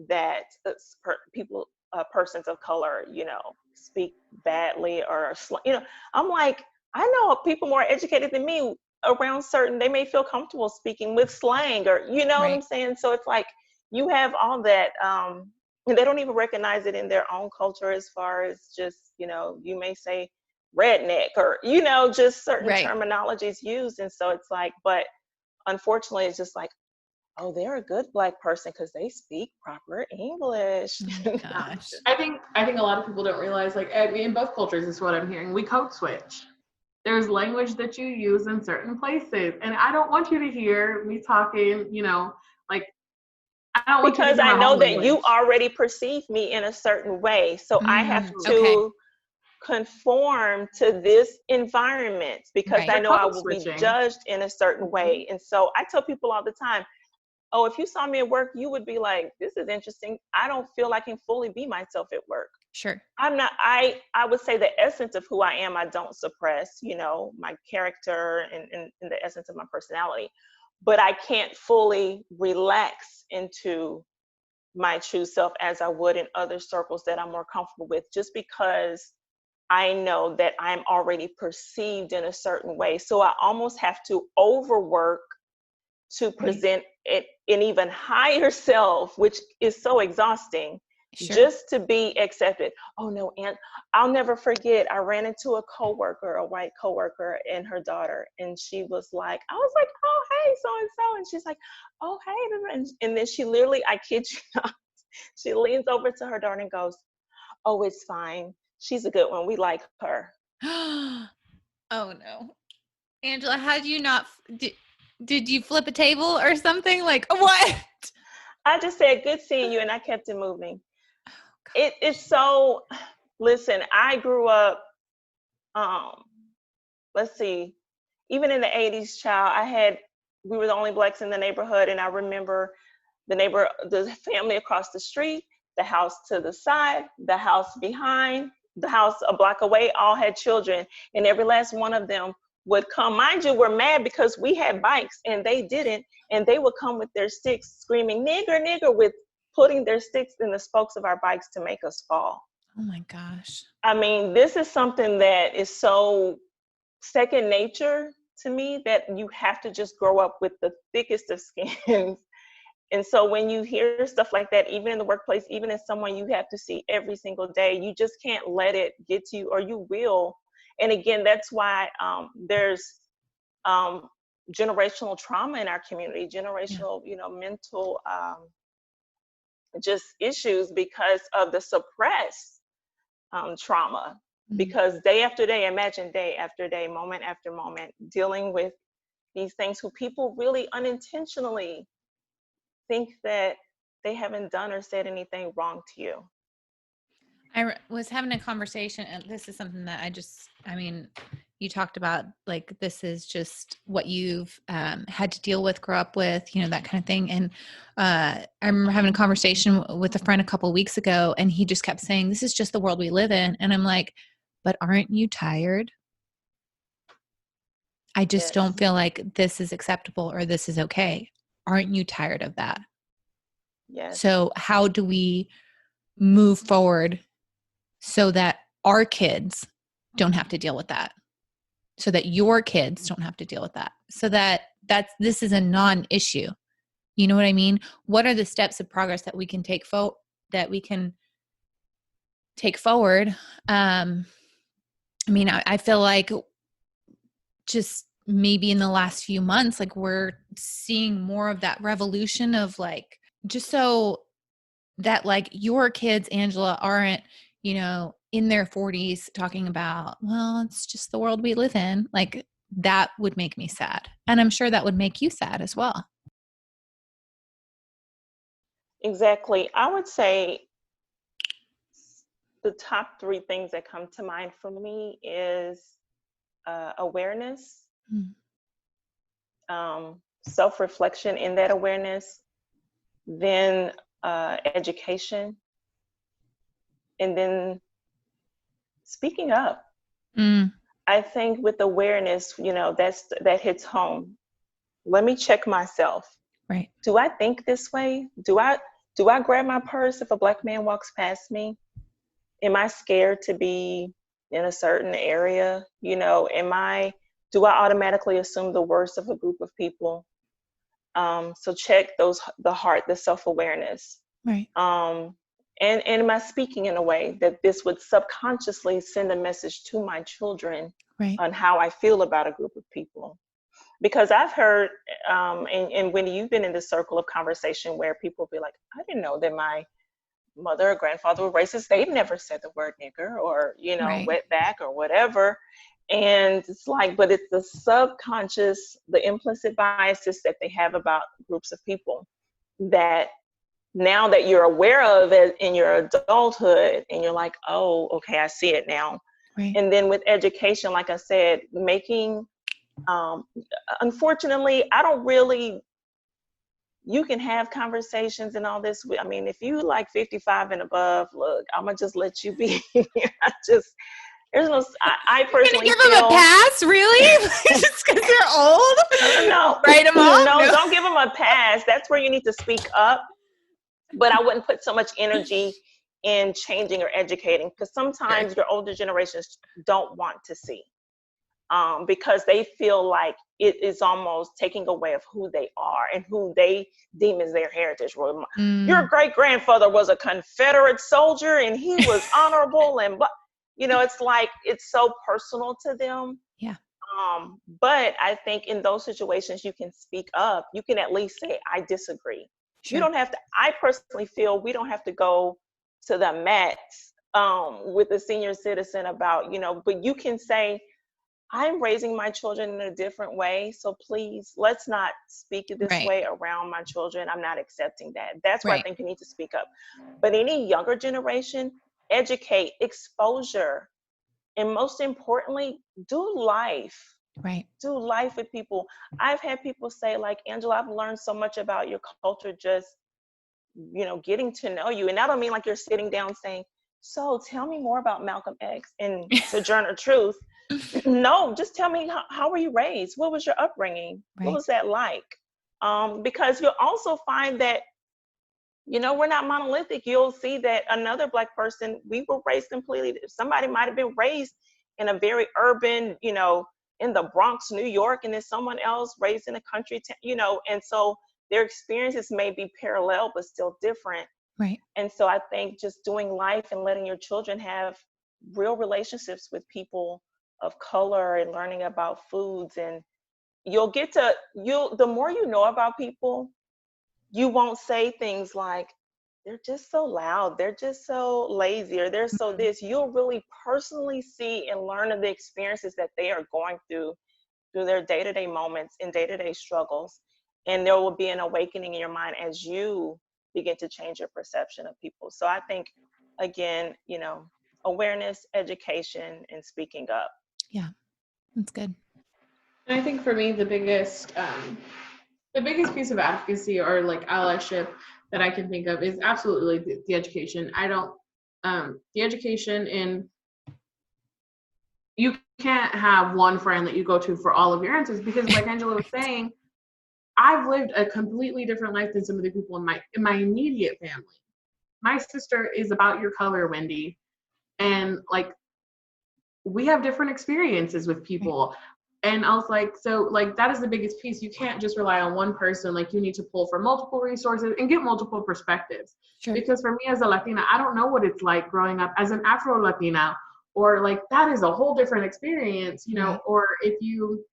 that people, persons of color, speak badly or I'm like, I know people more educated than me around certain, they may feel comfortable speaking with slang, or what I'm Right. saying. So it's like you have all that, and they don't even recognize it in their own culture, as far as just, you may say redneck, or just certain Right. terminologies used. And so it's like, but unfortunately it's just like, oh, they're a good Black person because they speak proper English. Oh my gosh. I think a lot of people don't realize, like, I mean, in both cultures is what I'm hearing. We code switch. There's language that you use in certain places, and I don't want you to hear me talking. Like, I don't want you to Because hear I my know home that you language. already perceive me in a certain way. So I have Okay. to conform to this environment because Right. I You're know I code will be switching. judged in a certain way. And so I tell people all the time, oh, if you saw me at work, you would be like, this is interesting. I don't feel I can fully be myself at work. Sure. I'm not, I would say the essence of who I am, I don't suppress, my character and the essence of my personality, but I can't fully relax into my true self as I would in other circles that I'm more comfortable with, just because I know that I'm already perceived in a certain way. So I almost have to overwork to Right. present it an even higher self, which is so exhausting, Sure. just to be accepted. Oh no, and I'll never forget, I ran into a coworker, a white coworker, and her daughter, and she was like, I was like, oh hey, so and so, and she's like, oh hey, and then she literally, I kid you not, she leans over to her daughter and goes, oh, it's fine. She's a good one. We like her. Oh no. Angela, how do you not did you flip a table or something? Like what? I just said, good seeing you, and I kept it moving. It's so, listen, I grew up, let's see, even in the 80s, child, we were the only Blacks in the neighborhood. And I remember the family across the street, the house to the side, the house behind, the house a block away, all had children. And every last one of them would come. Mind you, we're mad because we had bikes and they didn't. And they would come with their sticks screaming, nigger, nigger, with putting their sticks in the spokes of our bikes to make us fall. Oh my gosh. I mean, this is something that is so second nature to me, that you have to just grow up with the thickest of skins. And so when you hear stuff like that, even in the workplace, even as someone you have to see every single day, you just can't let it get to you, or you will. And again, that's why there's generational trauma in our community, generational, mental just issues, because of the suppressed trauma. Because day after day, imagine day after day, moment after moment, dealing with these things, who people really unintentionally think that they haven't done or said anything wrong to you. I was having a conversation, and this is something that I mean, you talked about, like, this is just what you've had to deal with, grow up with, that kind of thing. And I remember having a conversation with a friend a couple of weeks ago, and he just kept saying, this is just the world we live in. And I'm like, but aren't you tired? I just Yes. don't feel like this is acceptable or this is okay. Aren't you tired of that? Yes. So how do we move forward so that our kids don't have to deal with that, so that your kids don't have to deal with that, so that this is a non-issue? You know what I mean? What are the steps of progress that we can take forward? I mean, I feel like just maybe in the last few months, like we're seeing more of that revolution of like, just so that like your kids, Angela, aren't, in their 40s talking about, well, it's just the world we live in. Like that would make me sad. And I'm sure that would make you sad as well. Exactly. I would say the top 3 things that come to mind for me is awareness, self-reflection in that awareness, then education, and then speaking up. I think with awareness, that hits home. Let me check myself. Right. Do I think this way? Do I grab my purse if a Black man walks past me? Am I scared to be in a certain area? Do I automatically assume the worst of a group of people? So check the heart, the self-awareness. Right. And am I speaking in a way that this would subconsciously send a message to my children on how I feel about a group of people? Because I've heard, and when you've been in this circle of conversation where people be like, I didn't know that my mother or grandfather were racist. They've never said the word nigger or, wetback or whatever. And it's like, but it's the subconscious, the implicit biases that they have about groups of people that now that you're aware of it in your adulthood and you're like, oh, okay, I see it now. Right. And then with education, like I said, making, unfortunately, you can have conversations and all this. I mean, if you like 55 and above, look, I'm gonna just let you be. I personally give them a pass, really? Just because they're old? No, write them off. No, don't give them a pass. That's where you need to speak up. But I wouldn't put so much energy in changing or educating, because sometimes your older generations don't want to see. Because they feel like it is almost taking away of who they are and who they deem as their heritage. Your great-grandfather was a Confederate soldier and he was honorable, and it's like, it's so personal to them. Yeah. But I think in those situations you can speak up. You can at least say, I disagree. Sure. You don't have to, I personally feel we don't have to go to the mats with a senior citizen about, but you can say, I'm raising my children in a different way, so please, let's not speak this way around my children. I'm not accepting that. That's where I think you need to speak up. But any younger generation, educate, exposure, and most importantly, do life. Right. Do life with people. I've had people say, like, Angela, I've learned so much about your culture just, getting to know you. And I don't mean like you're sitting down saying, so tell me more about Malcolm X and Sojourner Truth. No, just tell me, how were you raised? What was your upbringing? What was that like? Because you'll also find that, we're not monolithic. You'll see that another Black person, we were raised completely. Somebody might have been raised in a very urban, in the Bronx, New York, and then someone else raised in a country, and so their experiences may be parallel, but still different. Right. And so I think just doing life and letting your children have real relationships with people of color and learning about foods, and the more you know about people, you won't say things like, they're just so loud, they're just so lazy, or they're so this. You'll really personally see and learn of the experiences that they are going through their day-to-day moments and day-to-day struggles. And there will be an awakening in your mind as you begin to change your perception of people. So I think, again, awareness, education, and speaking up. Yeah, that's good. And I think for me, the biggest piece of advocacy or like allyship that I can think of is absolutely the education. The education in, you can't have one friend that you go to for all of your answers, because like Angela was saying, I've lived a completely different life than some of the people in my immediate family. My sister is about your color, Wendy. And like, we have different experiences with people. And I was like, so like, that is the biggest piece. You can't just rely on one person. Like, you need to pull from multiple resources and get multiple perspectives. Sure. Because for me as a Latina, I don't know what it's like growing up as an Afro-Latina, or like, that is a whole different experience, or if you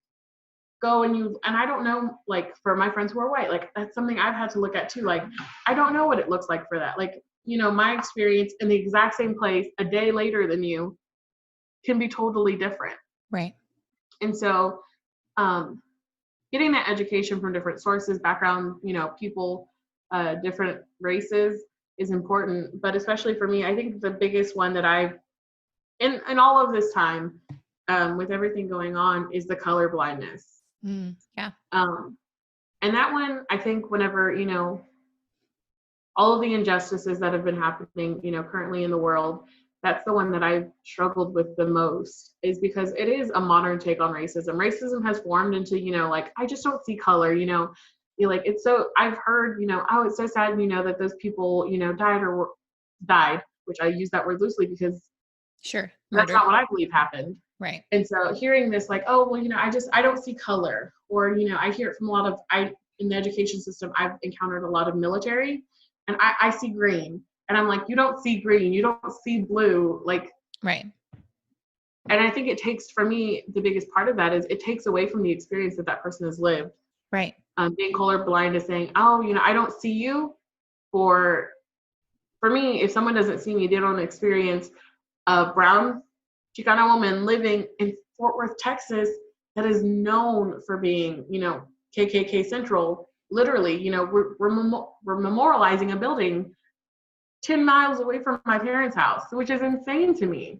go and I don't know, like for my friends who are white, like that's something I've had to look at too. Like, I don't know what it looks like for that. Like, my experience in the exact same place a day later than you can be totally different. Right. And so, getting that education from different sources, background, people, different races is important. But especially for me, I think the biggest one that I've, in all of this time, with everything going on, is the color blindness. Yeah. And that one, I think whenever, all of the injustices that have been happening, currently in the world, that's the one that I've struggled with the most, is because it is a modern take on racism. Racism has formed into, like, I just don't see color, you're like, it's so, I've heard, oh, it's so sad, that those people, died, which I use that word loosely because sure, that's not what I believe happened. Right. And so hearing this, like, oh, well, I don't see color, or, I hear it from a lot of, in the education system, I've encountered a lot of military, and I see green. And I'm like, you don't see green, you don't see blue, like. Right. And I think it takes, for me, the biggest part of that is it takes away from the experience that person has lived. Right. Being colorblind is saying, oh, I don't see you. For me, if someone doesn't see me, they don't experience a brown Chicana woman living in Fort Worth, Texas, that is known for being, KKK Central. Literally, we're memorializing a building 10 miles away from my parents' house, which is insane to me.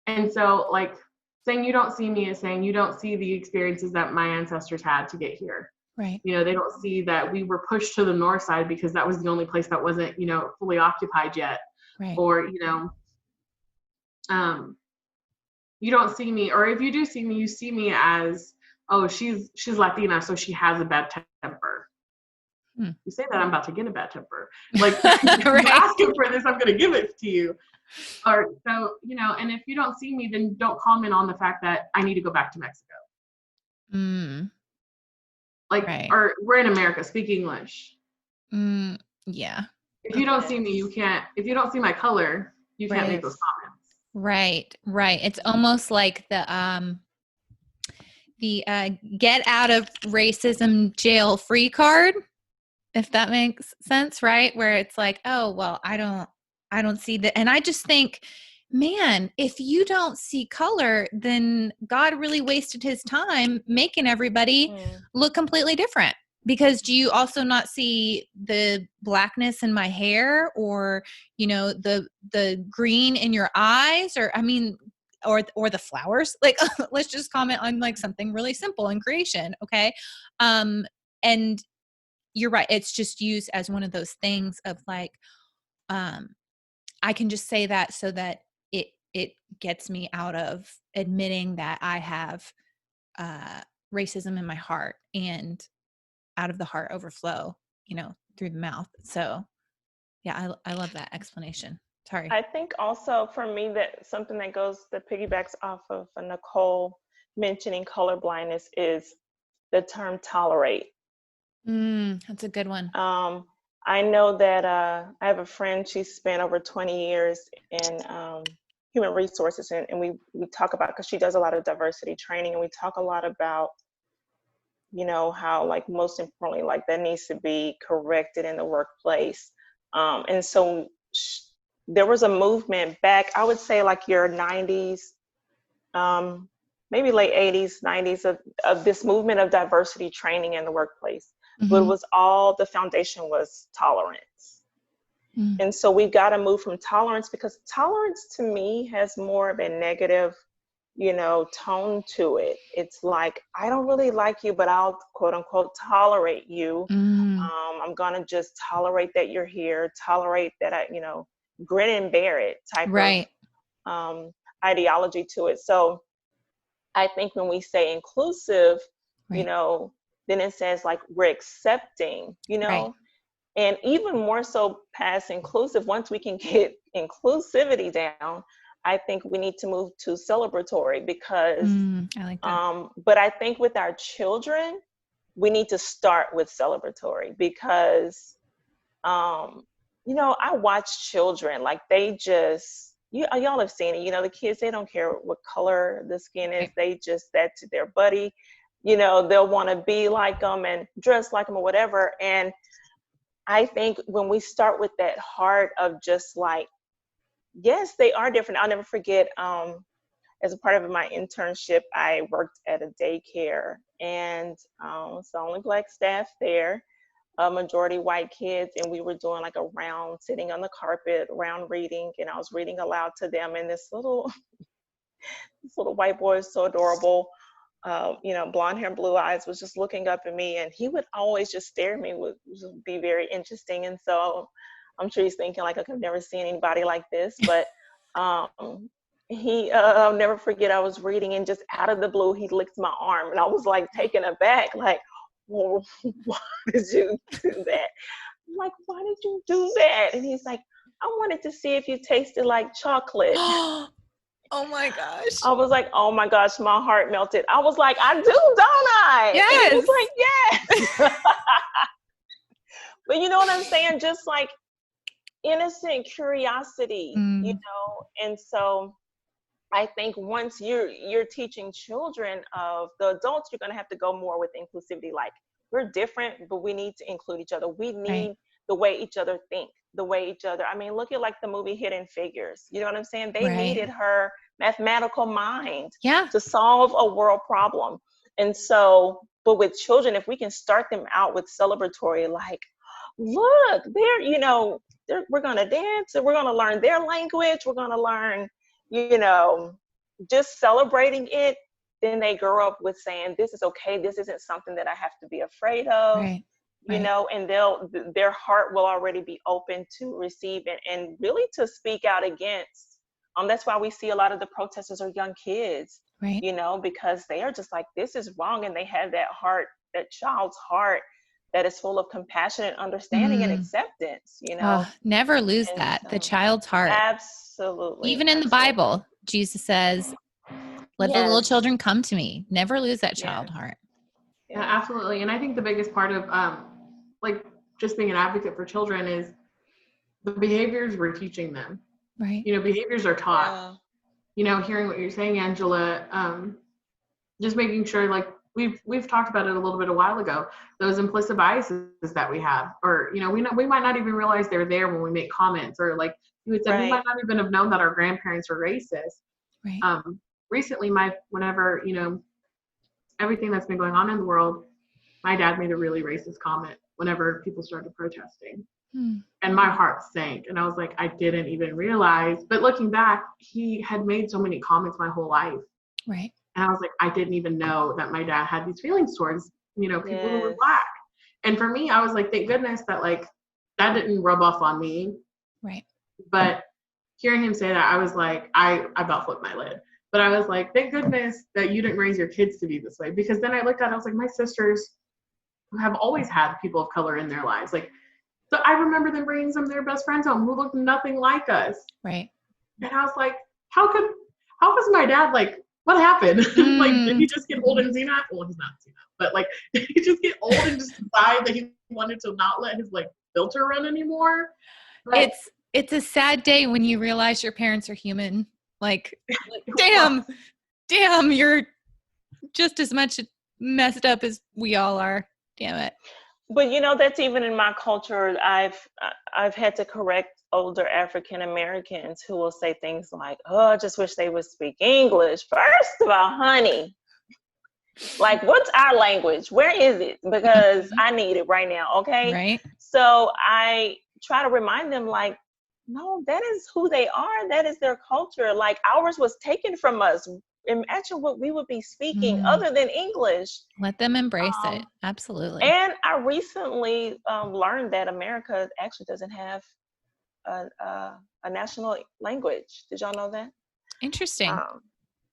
And so, like, saying you don't see me is saying you don't see the experiences that my ancestors had to get here. Right. They don't see that we were pushed to the north side because that was the only place that wasn't, fully occupied yet. Right. Or, you don't see me, or if you do see me, you see me as, oh, she's Latina, so she has a bad temper. You say that, I'm about to get a bad temper. Like, if you're asking for this, I'm going to give it to you. Or so, and if you don't see me, then don't comment on the fact that I need to go back to Mexico. Like, or we're in America, speak English. Yeah. If you don't see me, you can't, if you don't see my color, you can't make those comments. Right. Right. It's almost like the get out of racism jail free card, if that makes sense, right? Where it's like, oh, well, I don't see that. And I just think, man, if you don't see color, then God really wasted his time making everybody look completely different. Because do you also not see the blackness in my hair, or, the green in your eyes, or, I mean, or the flowers? Like, let's just comment on like something really simple in creation. Okay. And you're right. It's just used as one of those things of like, I can just say that so that it gets me out of admitting that I have racism in my heart, and out of the heart overflow, through the mouth. So yeah, I love that explanation. Sorry. I think also for me that something that piggybacks off of Nicole mentioning color blindness is the term tolerate. That's a good one. I know that I have a friend, she spent over 20 years in human resources, and we talk about, because she does a lot of diversity training, and we talk a lot about, how, like, most importantly, like, that needs to be corrected in the workplace. And so there was a movement back, I would say like your 90s, maybe late 80s, 90s, of this movement of diversity training in the workplace. But it was all, the foundation was tolerance. And so we've got to move from tolerance, because tolerance to me has more of a negative, tone to it. It's like, I don't really like you, but I'll quote unquote tolerate you. I'm going to just tolerate that you're here, tolerate that I, grin and bear it type of ideology to it. So I think when we say inclusive, then it says like we're accepting, and even more so past inclusive, once we can get inclusivity down, I think we need to move to celebratory, because, I like that. but I think with our children, we need to start with celebratory, because, I watch children, like, they just, y'all have seen it, the kids, they don't care what color the skin is, they just, that's their buddy. they'll want to be like them and dress like them or whatever. And I think when we start with that heart of just like, yes, they are different. I'll never forget, as a part of my internship, I worked at a daycare, and it's the only Black staff there, a majority white kids, and we were doing like a round, sitting on the carpet, round reading, and I was reading aloud to them, and this little white boy is so adorable, blonde hair, blue eyes, was just looking up at me, and he would always just stare at me, would just be very interesting. And so I'm sure he's thinking like, I've never seen anybody like this, but I'll never forget, I was reading, and just out of the blue, he licked my arm, and I was like taken aback, like, well, why did you do that? I'm like, why did you do that? And he's like, I wanted to see if you tasted like chocolate. Oh my gosh. I was like, oh my gosh, my heart melted. I was like, I do, don't I? Yes. And he was like, yes. But you know what I'm saying? Just like innocent curiosity, and so I think once you're teaching children of the adults, you're going to have to go more with inclusivity. Like, we're different, but we need to include each other. We need the way each other think, the way each other. I mean, look at like the movie Hidden Figures. You know what I'm saying? They needed her mathematical mind to solve a world problem. And so, but with children, if we can start them out with celebratory, like, look, we're going to dance, and we're going to learn their language. We're going to learn, just celebrating it, then they grow up with saying, this is okay. This isn't something that I have to be afraid of, and their heart will already be open to receive it and really to speak out against. That's why we see a lot of the protesters are young kids, because they are just like, this is wrong. And they have that heart, that child's heart that is full of compassion and understanding and acceptance, Never lose that. The child's heart. Absolutely. Even in the Bible, Jesus says, let the little children come to me. Never lose that child heart. Yeah, absolutely. And I think the biggest part of like just being an advocate for children is the behaviors we're teaching them. Right. Behaviors are taught. Hearing what you're saying, Angela, just making sure, like we've talked about it a little bit a while ago, those implicit biases that we have, or we might not even realize they're there when we make comments, or like you would say, we might not even have known that our grandparents were racist. Right. Recently, whenever everything that's been going on in the world, my dad made a really racist comment whenever people started protesting. And my heart sank, and I was like, I didn't even realize. But looking back, he had made so many comments my whole life. Right. And I was like, I didn't even know that my dad had these feelings towards, people who were Black. And for me, I was like, thank goodness that like that didn't rub off on me. Right. But hearing him say that, I was like, I about flipped my lid. But I was like, thank goodness that you didn't raise your kids to be this way. Because then I looked at it, I was like, my sisters have always had people of color in their lives. Like, so I remember them bringing some of their best friends home who looked nothing like us. Right. And I was like, how was my dad, like, what happened? Like, did he just get old and senile? Well, he's not senile, but like, did he just get old and just decide that he wanted to not let his like filter run anymore? Like, it's a sad day when you realize your parents are human. Like damn, you're just as much messed up as we all are. Damn it. But that's even in my culture. I've had to correct older African Americans who will say things like, oh, I just wish they would speak English. First of all, honey, like, what's our language? Where is it? Because I need it right now. Okay. Right. So I try to remind them, like, no, that is who they are. That is their culture. Like, ours was taken from us. Imagine what we would be speaking other than English. Let them embrace it. Absolutely. And I recently learned that America actually doesn't have a national language. Did y'all know that? Interesting.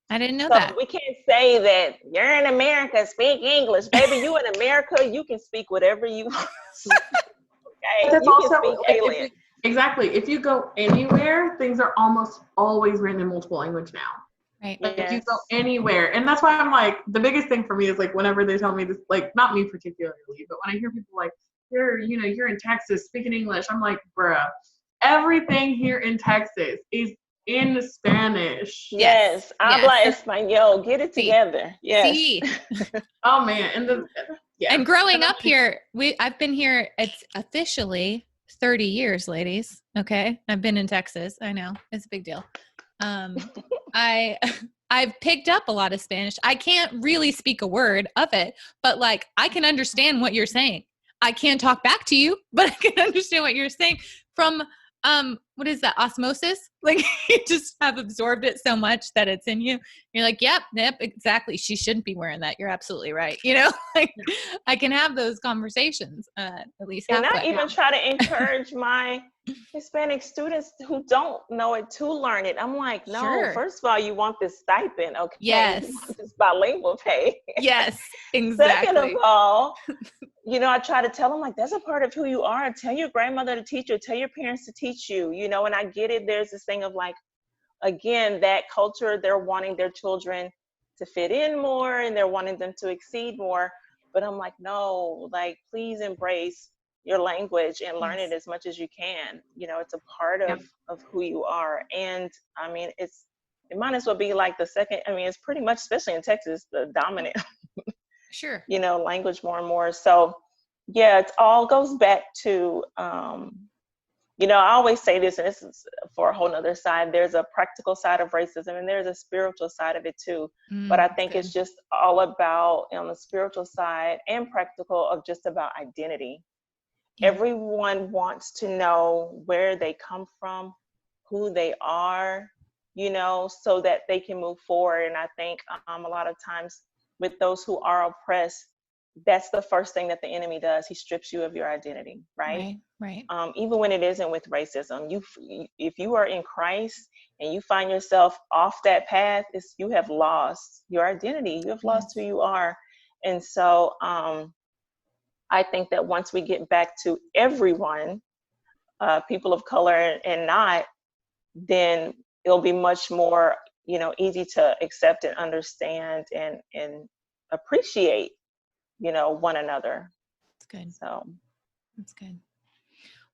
I didn't know so that. We can't say that you're in America, speak English. Baby, you in America, you can speak whatever you want. Okay, that's you also, can speak alien. Exactly. If you go anywhere, things are almost always written in multiple language now. Right. Like, if you go anywhere. And that's why I'm like, the biggest thing for me is like, whenever they tell me this, like, not me particularly, but when I hear people like, you're in Texas speaking English, I'm like, bruh, everything here in Texas is in Spanish. Yes. Yes, habla Yes. español. Get it See. together. Yes. See. Oh man, And growing up here, I've been here, it's officially 30 years, ladies. Okay. I've been in Texas. I know. It's a big deal. I I've picked up a lot of Spanish. I can't really speak a word of it, but like I can understand what you're saying. I can't talk back to you, but I can understand what you're saying from what is that, osmosis? Like you just have absorbed it so much that it's in you. You're like, yep, exactly. She shouldn't be wearing that. You're absolutely right. You know, like I can have those conversations at least And I halfway. even try to encourage my Hispanic students who don't know it to learn it. I'm like, no, Sure. first of all, you want this stipend, okay? Yes. You want this bilingual pay. Yes, Second of exactly. all, you know, I try to tell them like that's a part of who you are. Tell your grandmother to teach you, tell your parents to teach you, you know, and I get it. There's this thing of like, again, that culture, they're wanting their children to fit in more and they're wanting them to exceed more. But I'm like, no, like, please embrace your language and learn it as much as you can. You know, it's a part of who you are. And I mean, it might as well be like the second, I mean, it's pretty much, especially in Texas, the dominant, Sure. you know, language more and more. So yeah, it all goes back to, you know, I always say this, and this is for a whole nother side. There's a practical side of racism and there's a spiritual side of it too. But I think it's just all about, on the spiritual side and practical, of just about identity. Yeah. Everyone wants to know where they come from, who they are, you know, so that they can move forward. And I think a lot of times with those who are oppressed, that's the first thing that the enemy does. He strips you of your identity, right? Right. Even when it isn't with racism, if you are in Christ and you find yourself off that path, you have lost your identity. You have lost who you are. And so I think that once we get back to everyone, people of color and not, then it'll be much more, you know, easy to accept and understand and appreciate, you know, one another. That's good. So That's good.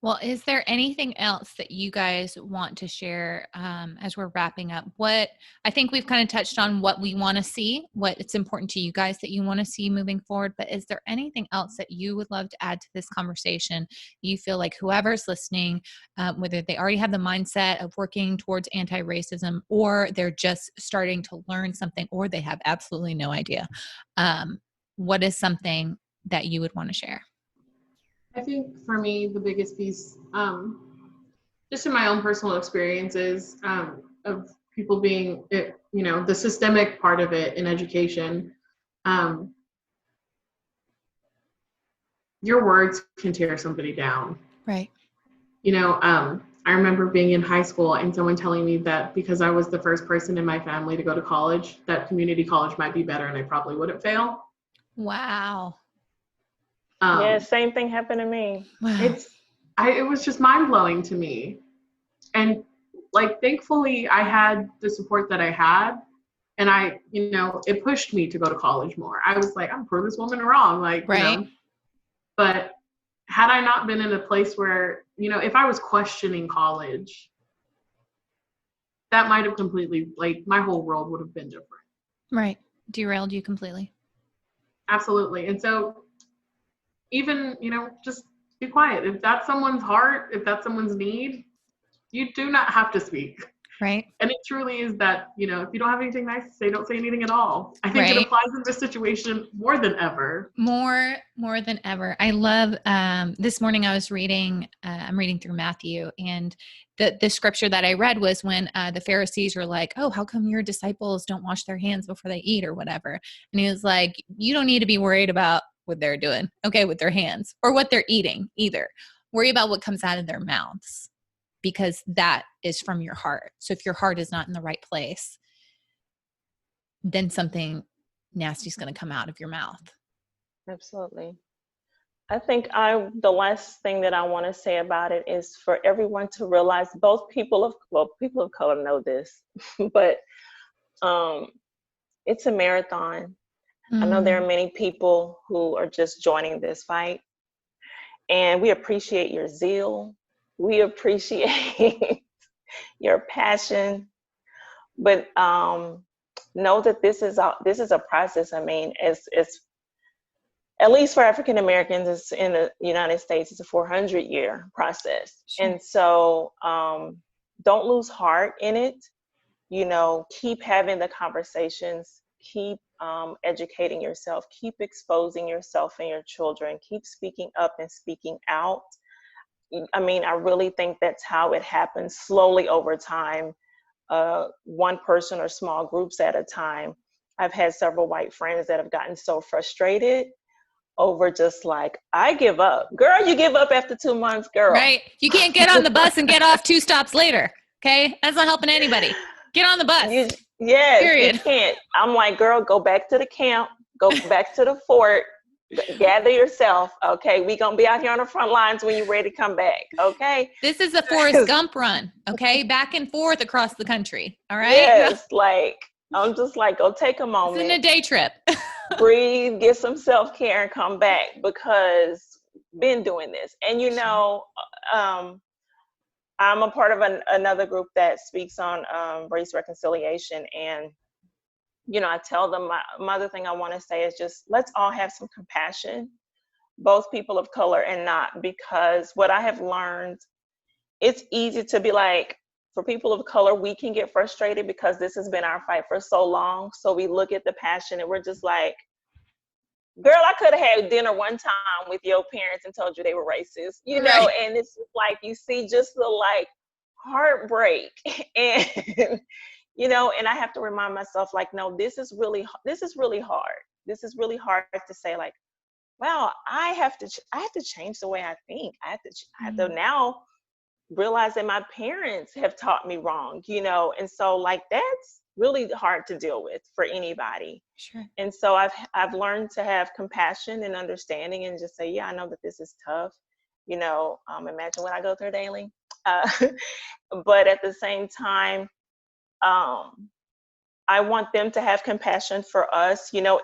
Well, is there anything else that you guys want to share as we're wrapping up? What I think we've kind of touched on what we want to see, what it's important to you guys that you want to see moving forward. But is there anything else that you would love to add to this conversation? You feel like whoever's listening, whether they already have the mindset of working towards anti-racism, or they're just starting to learn something, or they have absolutely no idea, what is something that you would want to share? I think for me, the biggest piece, just in my own personal experiences of people being, you know, the systemic part of it in education, your words can tear somebody down. Right. You know, I remember being in high school and someone telling me that because I was the first person in my family to go to college, that community college might be better and I probably wouldn't fail. Wow. yeah, same thing happened to me. Wow. It was just mind-blowing to me. And like, thankfully I had the support that I had, and I, you know, it pushed me to go to college more. I was like, I'm prove this woman wrong, like, right. You know, but had I not been in a place where, you know, if I was questioning college, that might have completely, like, my whole world would have been different. Right. Derailed you completely. Absolutely. And so even, you know, just be quiet. If that's someone's heart, if that's someone's need, you do not have to speak. Right. And it truly is that, you know, if you don't have anything nice to say, don't say anything at all. I think right. it applies in this situation more than ever. More than ever. I love, this morning I was reading, I'm reading through Matthew, and the scripture that I read was when the Pharisees were like, oh, how come your disciples don't wash their hands before they eat or whatever? And he was like, you don't need to be worried about what they're doing, okay, with their hands or what they're eating either. Worry about what comes out of their mouths, because that is from your heart. So if your heart is not in the right place, then something nasty is going to come out of your mouth. Absolutely. I think the last thing that I want to say about it is for everyone to realize, both people of color know this, but it's a marathon. I know there are many people who are just joining this fight, and we appreciate your zeal. We appreciate your passion, but know that this is a process. I mean, it's at least for African Americans, it's in the United States, it's a 400-year process. Sure. And so don't lose heart in it. You know, keep having the conversations, keep educating yourself, keep exposing yourself and your children, keep speaking up and speaking out. I mean, I really think that's how it happens, slowly over time, one person or small groups at a time. I've had several white friends that have gotten so frustrated over just like, I give up. Girl, you give up after 2 months, girl. Right. You can't get on the bus and get off 2 stops later. Okay. That's not helping anybody. Get on the bus. Yes, Period. you can't. I'm like, girl, go back to the camp, go back to the fort, gather yourself. Okay. We're going to be out here on the front lines when you're ready to come back. Okay. This is a Forrest Gump run. Okay. Back and forth across the country. All right. Yes. Like, I'm just like, go take a moment. It's in a day trip. Breathe, get some self-care and come back, because been doing this. And, you know, I'm a part of another group that speaks on race reconciliation. And, you know, I tell them my other thing I want to say is just, let's all have some compassion, both people of color and not, because what I have learned, it's easy to be like, for people of color, we can get frustrated because this has been our fight for so long. So we look at the passion and we're just like, girl, I could have had dinner one time with your parents and told you they were racist, you know, Right. and it's like, you see just the like heartbreak and, you know, and I have to remind myself like, no, this is really hard. This is really hard to say like, wow, I have to change the way I think. I have to now realize that my parents have taught me wrong, you know, and so like that's really hard to deal with for anybody. Sure. And so I've learned to have compassion and understanding and just say, yeah, I know that this is tough, you know, imagine what I go through daily. But at the same time, I want them to have compassion for us, you know,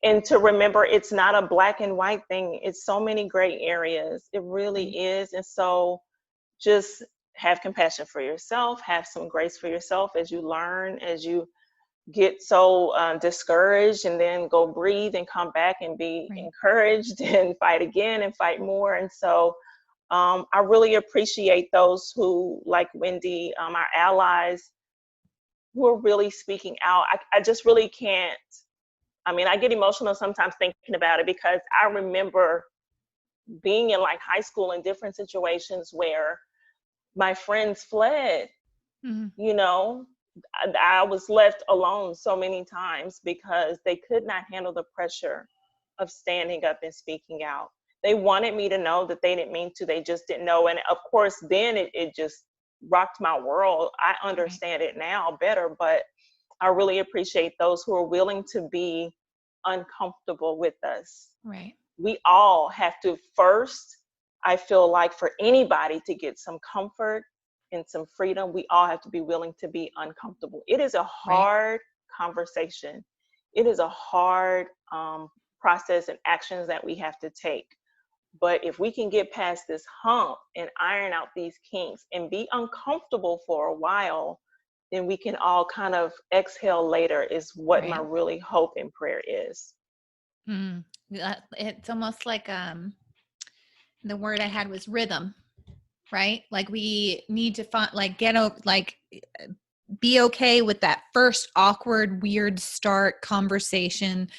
and to remember it's not a black and white thing. It's so many gray areas. It really is. And so just have compassion for yourself, have some grace for yourself as you learn, as you get so discouraged, and then go breathe and come back and be encouraged and fight again and fight more. And so I really appreciate those who, like Wendy, our allies, who are really speaking out. I just really can't. I mean, I get emotional sometimes thinking about it, because I remember being in like high school in different situations where my friends fled, you know, I was left alone so many times because they could not handle the pressure of standing up and speaking out. They wanted me to know that they didn't mean to, they just didn't know. And of course, then it just rocked my world. I understand it now better, but I really appreciate those who are willing to be uncomfortable with us. Right. We all have to first, I feel like for anybody to get some comfort and some freedom, we all have to be willing to be uncomfortable. It is a hard conversation. It is a hard process and actions that we have to take. But if we can get past this hump and iron out these kinks and be uncomfortable for a while, then we can all kind of exhale later, is what my really hope and prayer is. It's almost like the word I had was rhythm, right? Like we need to find, like, be okay with that first awkward, weird start conversation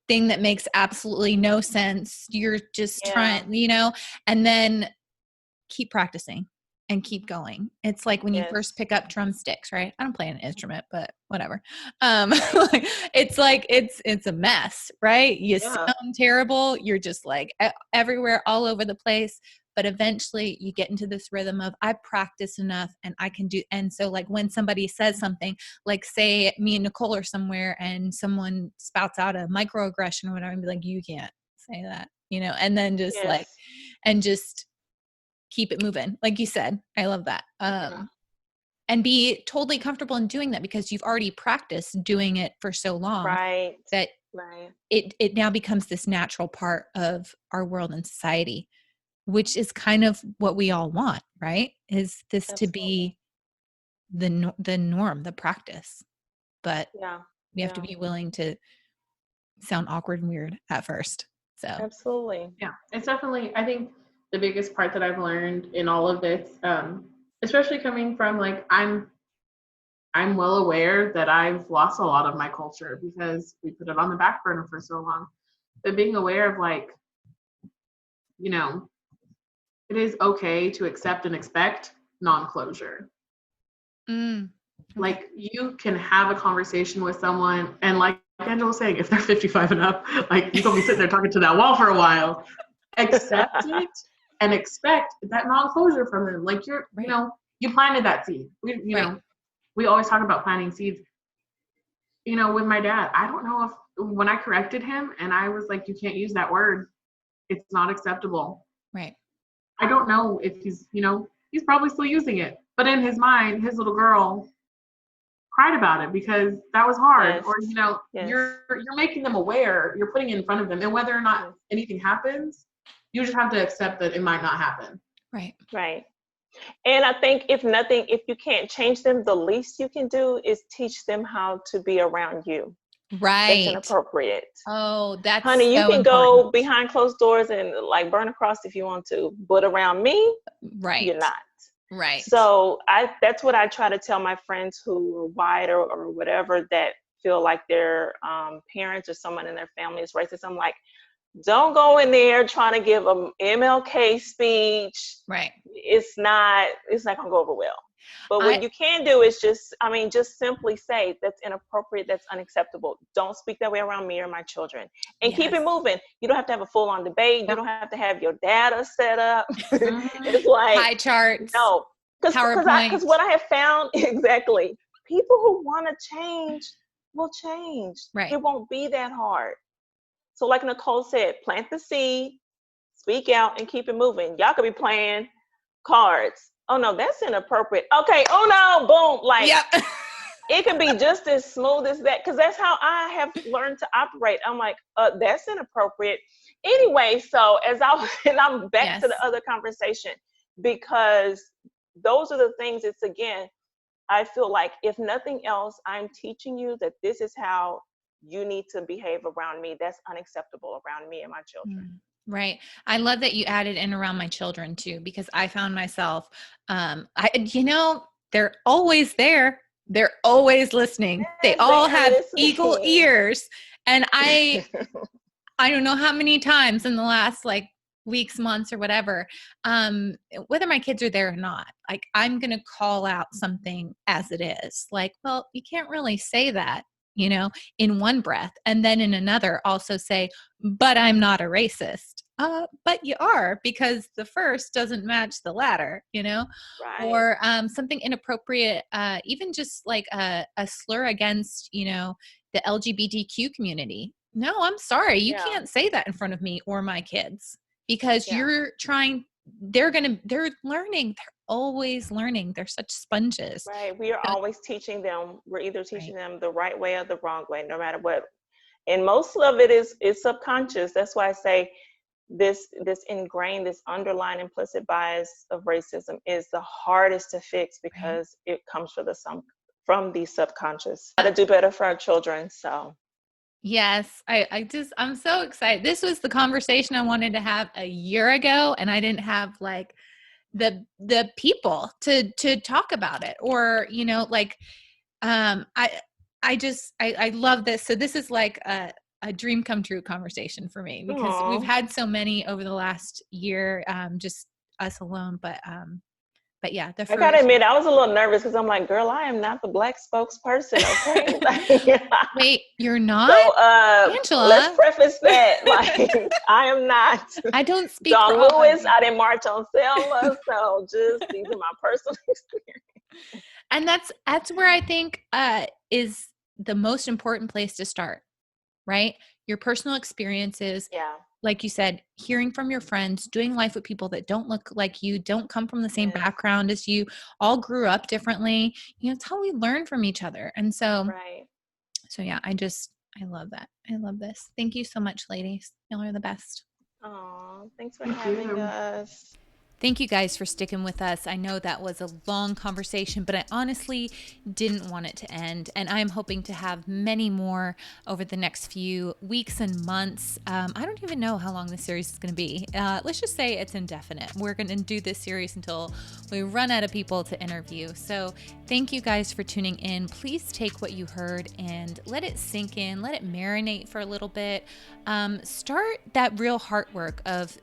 thing that makes absolutely no sense. You're just trying, you know, and then keep practicing and keep going. It's like when you first pick up drumsticks, right? I don't play an instrument, but whatever. It's like, it's a mess, right? You sound terrible. You're just like everywhere, all over the place. But eventually you get into this rhythm of, I practice enough and I can do. And so like when somebody says something, like say me and Nicole are somewhere and someone spouts out a microaggression or whatever, and be like, you can't say that, you know, and then just and just keep it moving. Like you said, I love that. And be totally comfortable in doing that, because you've already practiced doing it for so long that it now becomes this natural part of our world and society, which is kind of what we all want, right? Is this to be the norm, the practice. But Yeah. we have to be willing to sound awkward and weird at first. So Absolutely. Yeah, it's definitely, I think the biggest part that I've learned in all of this, especially coming from like, I'm well aware that I've lost a lot of my culture because we put it on the back burner for so long. But being aware of like, you know, it is okay to accept and expect non-closure. okay. Like you can have a conversation with someone, and like Angela was saying, if they're 55 and up, like you're gonna be sitting there talking to that wall for a while. Accept it and expect that non-closure from them. Like you're, Right. you know, you planted that seed. We, you know, we always talk about planting seeds. You know, with my dad, I don't know if when I corrected him and I was like, you can't use that word. It's not acceptable. Right. I don't know if he's, you know, he's probably still using it. But in his mind, his little girl cried about it because that was hard. Yes. Or, you know, Yes. you're making them aware, you're putting it in front of them. And whether or not anything happens, you just have to accept that it might not happen. Right. Right. And I think if nothing, if you can't change them, the least you can do is teach them how to be around you. Right. That's inappropriate. Oh, that's honey, you so can important. go behind closed doors and like burn a cross if you want to, but around me, right. You're not. Right. So that's what I try to tell my friends who are white or whatever that feel like their parents or someone in their family is racist. I'm like, don't go in there trying to give a MLK speech. Right. It's not gonna go over well. But what you can do is just simply say that's inappropriate, that's unacceptable. Don't speak that way around me or my children. And keep it moving. You don't have to have a full-on debate. You don't have to have your data set up. It's like pie charts. No. Because what I have found, exactly, people who want to change will change. Right. It won't be that hard. So like Nicole said, plant the seed, speak out, and keep it moving. Y'all could be playing cards. Oh no, that's inappropriate. Okay, oh no, boom. Like it can be just as smooth as that, because that's how I have learned to operate. I'm like, that's inappropriate. Anyway, so I'm back to the other conversation, because those are the things. It's again, I feel like if nothing else, I'm teaching you that this is how you need to behave around me. That's unacceptable around me and my children. Right. I love that you added in around my children too, because I found myself, they're always there. They're always listening. They all have eagle ears. And I don't know how many times in the last like weeks, months, or whatever, whether my kids are there or not, like I'm going to call out something as it is. Like, well, you can't really say that, in one breath. And then in another also say, but I'm not a racist. But you are, because the first doesn't match the latter, Right. Or something inappropriate, even just like a slur against, the LGBTQ community. No, I'm sorry. You can't say that in front of me or my kids, because they're learning. They're always learning. They're such sponges. Right. We are always teaching them. We're either teaching them the right way or the wrong way, no matter what. And most of it is subconscious. That's why I say this ingrained, this underlying implicit bias of racism is the hardest to fix, because it comes from the subconscious. Got to do better for our children. So yes, I'm so excited. This was the conversation I wanted to have a year ago, and I didn't have like the people to talk about it, or I love this. So this is like a dream come true conversation for me, because we've had so many over the last year, just us alone. But yeah, I gotta admit, I was a little nervous, because I'm like, girl, I am not the Black spokesperson, okay? Wait, you're not? So, Angela, let's preface that. Like, I am not. I don't speak John for Lewis. I didn't march on Selma. So these are my personal experiences. And that's where I think is the most important place to start, right? Your personal experiences. Yeah. Like you said, hearing from your friends, doing life with people that don't look like you, don't come from the same background as you, all grew up differently. It's how we learn from each other. And so, so yeah, I love that. I love this. Thank you so much, ladies. Y'all are the best. Oh, thanks for having us. Thank you guys for sticking with us. I know that was a long conversation, but I honestly didn't want it to end. And I'm hoping to have many more over the next few weeks and months. I don't even know how long this series is going to be. Let's just say it's indefinite. We're going to do this series until we run out of people to interview. So thank you guys for tuning in. Please take what you heard and let it sink in, let it marinate for a little bit. Start that real heart work of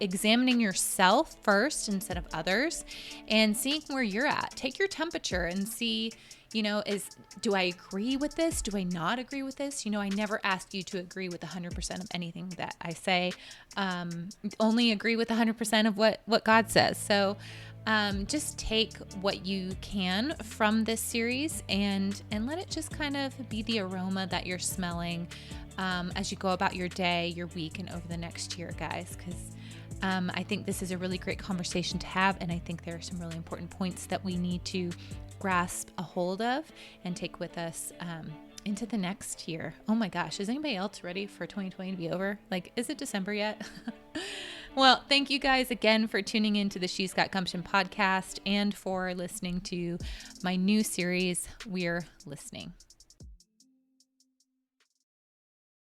examining yourself first instead of others and seeing where you're at. Take your temperature and see, do I agree with this? Do I not agree with this? I never ask you to agree with 100% of anything that I say. Only agree with 100% of what God says. So just take what you can from this series and let it just kind of be the aroma that you're smelling as you go about your day, your week, and over the next year, guys, because I think this is a really great conversation to have, and I think there are some really important points that we need to grasp a hold of and take with us into the next year. Oh my gosh, is anybody else ready for 2020 to be over? Like, is it December yet? Well, thank you guys again for tuning into the She's Got Gumption podcast and for listening to my new series, We're Listening.